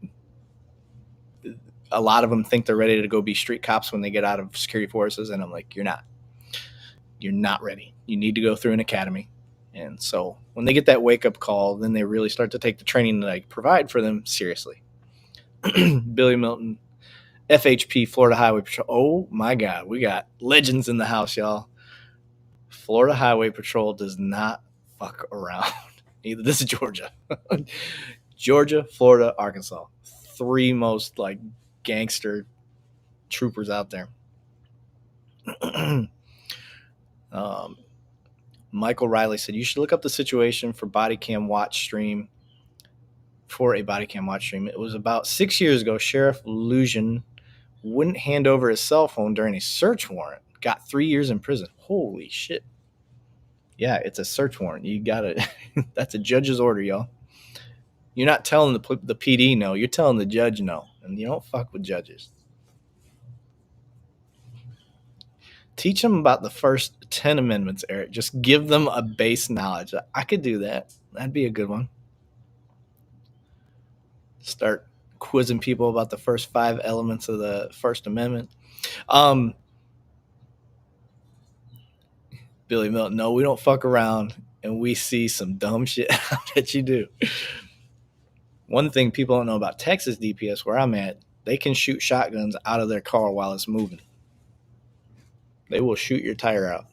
a lot of them think they're ready to go be street cops when they get out of security forces. And I'm like, you're not ready. You need to go through an academy. And so when they get that wake-up call, then they really start to take the training that I provide for them seriously. Billy Milton, FHP, Florida Highway Patrol. Oh, my God. We got legends in the house, y'all. Florida Highway Patrol does not fuck around. Either this is Georgia. Georgia, Florida, Arkansas. 3 most, gangster troopers out there. Michael Riley said, you should look up the situation for a body cam watch stream. It was about 6 years ago. Sheriff Lujan wouldn't hand over his cell phone during a search warrant. Got 3 years in prison. Holy shit. Yeah, it's a search warrant. You got it. That's a judge's order, y'all. You're not telling the PD no. You're telling the judge no. And you don't fuck with judges. Teach them about the first 10 amendments, Eric. Just give them a base knowledge. I could do that. That'd be a good one. Start quizzing people about the first 5 elements of the First Amendment. Billy Milton, no, we don't fuck around, and we see some dumb shit. I bet you do. One thing people don't know about Texas DPS, where I'm at, they can shoot shotguns out of their car while it's moving. They will shoot your tire out.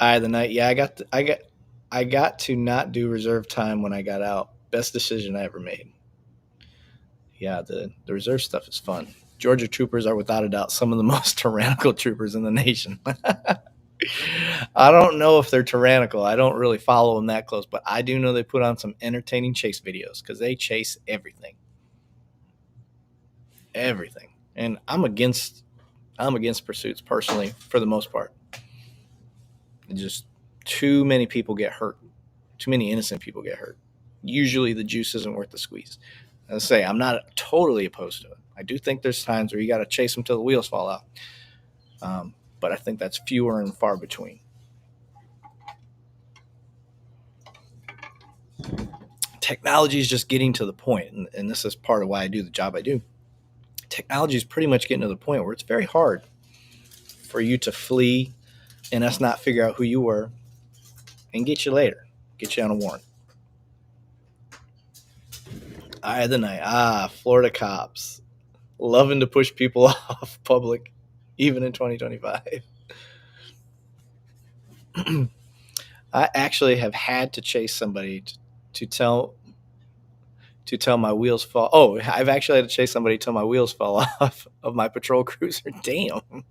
Eye of the night. Yeah, I got to not do reserve time when I got out. Best decision I ever made. Yeah, the reserve stuff is fun. Georgia troopers are without a doubt some of the most tyrannical troopers in the nation. I don't know if they're tyrannical. I don't really follow them that close, but I do know they put on some entertaining chase videos because they chase everything, everything. And I'm against pursuits personally for the most part. Just too many people get hurt. Too many innocent people get hurt. Usually the juice isn't worth the squeeze. As I say, I'm not totally opposed to it. I do think there's times where you got to chase them till the wheels fall out. But I think that's fewer and far between. Technology is just getting to the point, and this is part of why I do the job I do. Technology is pretty much getting to the point where it's very hard for you to flee and us not figure out who you were and get you later, get you on a warrant. Eye of the night. Florida cops loving to push people off public, even in 2025. I actually have had to chase somebody to tell my wheels fall. Oh, I've actually had to chase somebody till my wheels fall off of my patrol cruiser. Damn.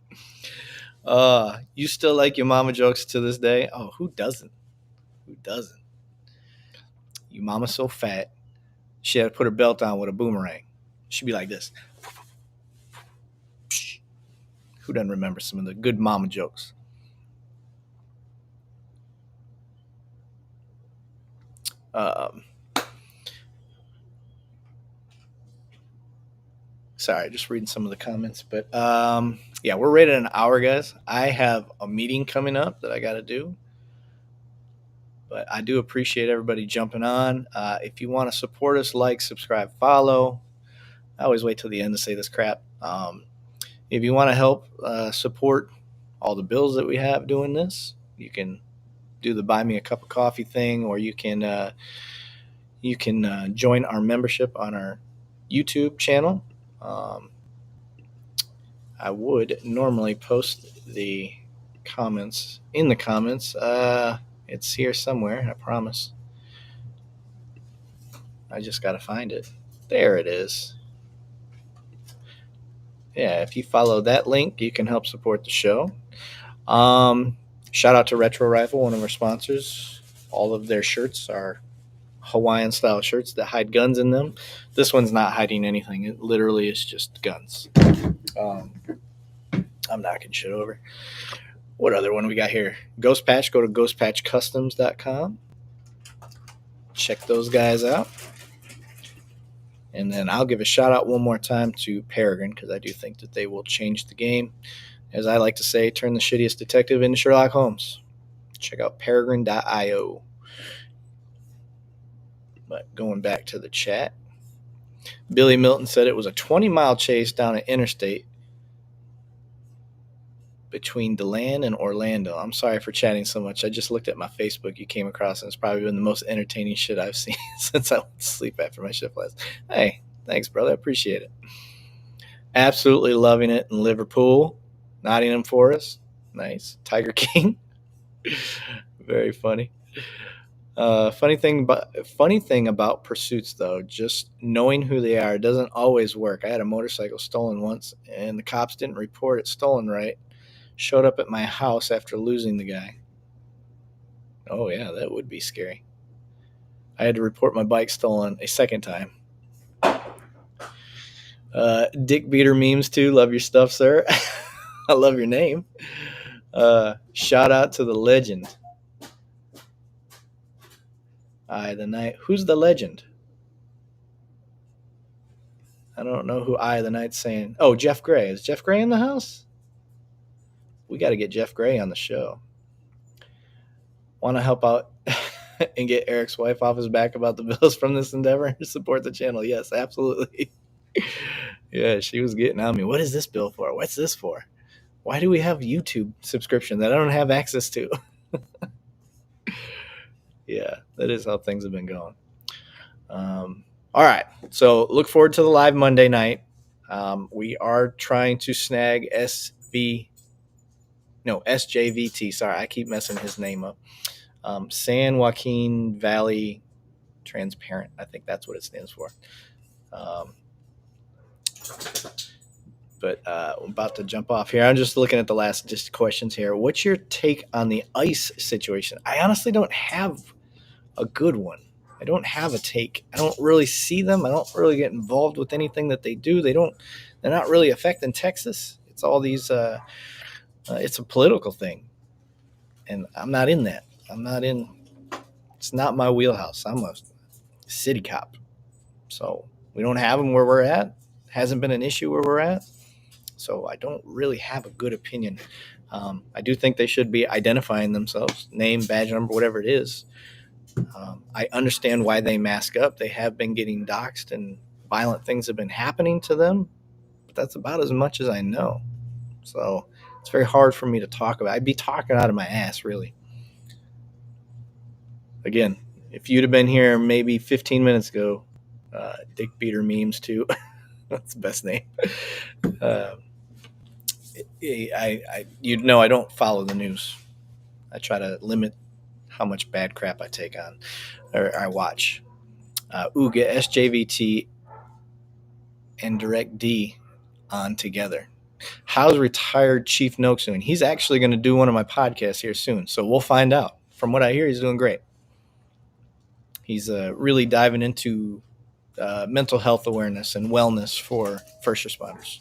You still like your mama jokes to this day? Oh, who doesn't? Who doesn't? Your mama's so fat, she had to put her belt on with a boomerang. She'd be like this. Who doesn't remember some of the good mama jokes? Sorry, just reading some of the comments. But yeah, we're right at an hour, guys. I have a meeting coming up that I got to do. But I do appreciate everybody jumping on. If you want to support us, like, subscribe, follow. I always wait till the end to say this crap. If you want to help support all the bills that we have doing this, you can do the buy me a cup of coffee thing, or you can join our membership on our YouTube channel. I would normally post the comments in the comments. It's here somewhere, I promise. I just got to find it. There it is. Yeah, if you follow that link, you can help support the show. Shout out to Retro Rifle, one of our sponsors. All of their shirts are Hawaiian style shirts that hide guns in them. This one's not hiding anything. It literally is just guns. I'm knocking shit over. What other one we got here? Ghost Patch. Go to ghostpatchcustoms.com. Check those guys out. And then I'll give a shout out one more time to Peregrine, because I do think that they will change the game. As I like to say, turn the shittiest detective into Sherlock Holmes. Check out peregrine.io. But going back to the chat, Billy Milton said it was a 20-mile chase down an interstate between DeLand and Orlando. I'm sorry for chatting so much. I just looked at my Facebook you came across, and it's probably been the most entertaining shit I've seen since I went to sleep after my shift last. Hey, thanks, brother. I appreciate it. Absolutely loving it in Liverpool. Nottingham Forest. Nice. Tiger King. Very funny. Funny thing about pursuits, though, just knowing who they are doesn't always work. I had a motorcycle stolen once, and the cops didn't report it stolen right. Showed up at my house after losing the guy. Oh, yeah, that would be scary. I had to report my bike stolen a second time. Dick Beater memes, too. Love your stuff, sir. I love your name. Shout out to the legend. Eye of the Night. Who's the legend? I don't know who Eye of the Night's saying. Oh, Jeff Gray. Is Jeff Gray in the house? We got to get Jeff Gray on the show. Want to help out and get Eric's wife off his back about the bills from this endeavor? Support the channel. Yes, absolutely. Yeah, she was getting on me. What is this bill for? What's this for? Why do we have YouTube subscription that I don't have access to? Yeah, that is how things have been going. All right, so look forward to the live Monday night. We are trying to snag SJVT. Sorry, I keep messing his name up. San Joaquin Valley Transparent. I think that's what it stands for. But I'm about to jump off here. I'm just looking at the last just questions here. What's your take on the ICE situation? I honestly don't have a good one. I don't have a take. I don't really see them. I don't really get involved with anything that they do. They're not really affecting Texas. It's all these. It's a political thing, and I'm not in that. It's not my wheelhouse. I'm a city cop, so we don't have them where we're at. Hasn't been an issue where we're at. So I don't really have a good opinion. I do think they should be identifying themselves, name, badge number, whatever it is. I understand why they mask up. They have been getting doxxed and violent things have been happening to them, but that's about as much as I know. So it's very hard for me to talk about. I'd be talking out of my ass, really. Again, if you'd have been here maybe 15 minutes ago, Dick Beater memes too. That's the best name. You'd know I don't follow the news. I try to limit how much bad crap I take on or I watch. Get SJVT and Direct D on together. How's retired Chief Noakes doing? He's actually going to do one of my podcasts here soon, so we'll find out. From what I hear, he's doing great. He's really diving into mental health awareness and wellness for first responders.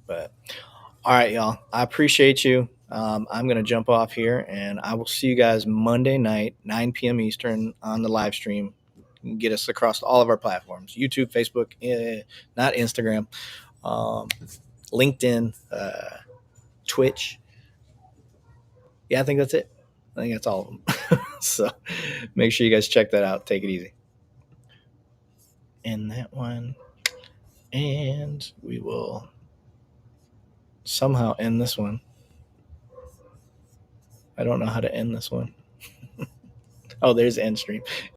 But all right, y'all. I appreciate you. I'm going to jump off here, and I will see you guys Monday night, 9 p.m. Eastern, on the live stream. You can get us across all of our platforms: YouTube, Facebook, not Instagram, LinkedIn, Twitch. Yeah, I think that's it. I think that's all of them. So make sure you guys check that out. Take it easy. End that one. And we will somehow end this one. I don't know how to end this one. Oh, there's end stream.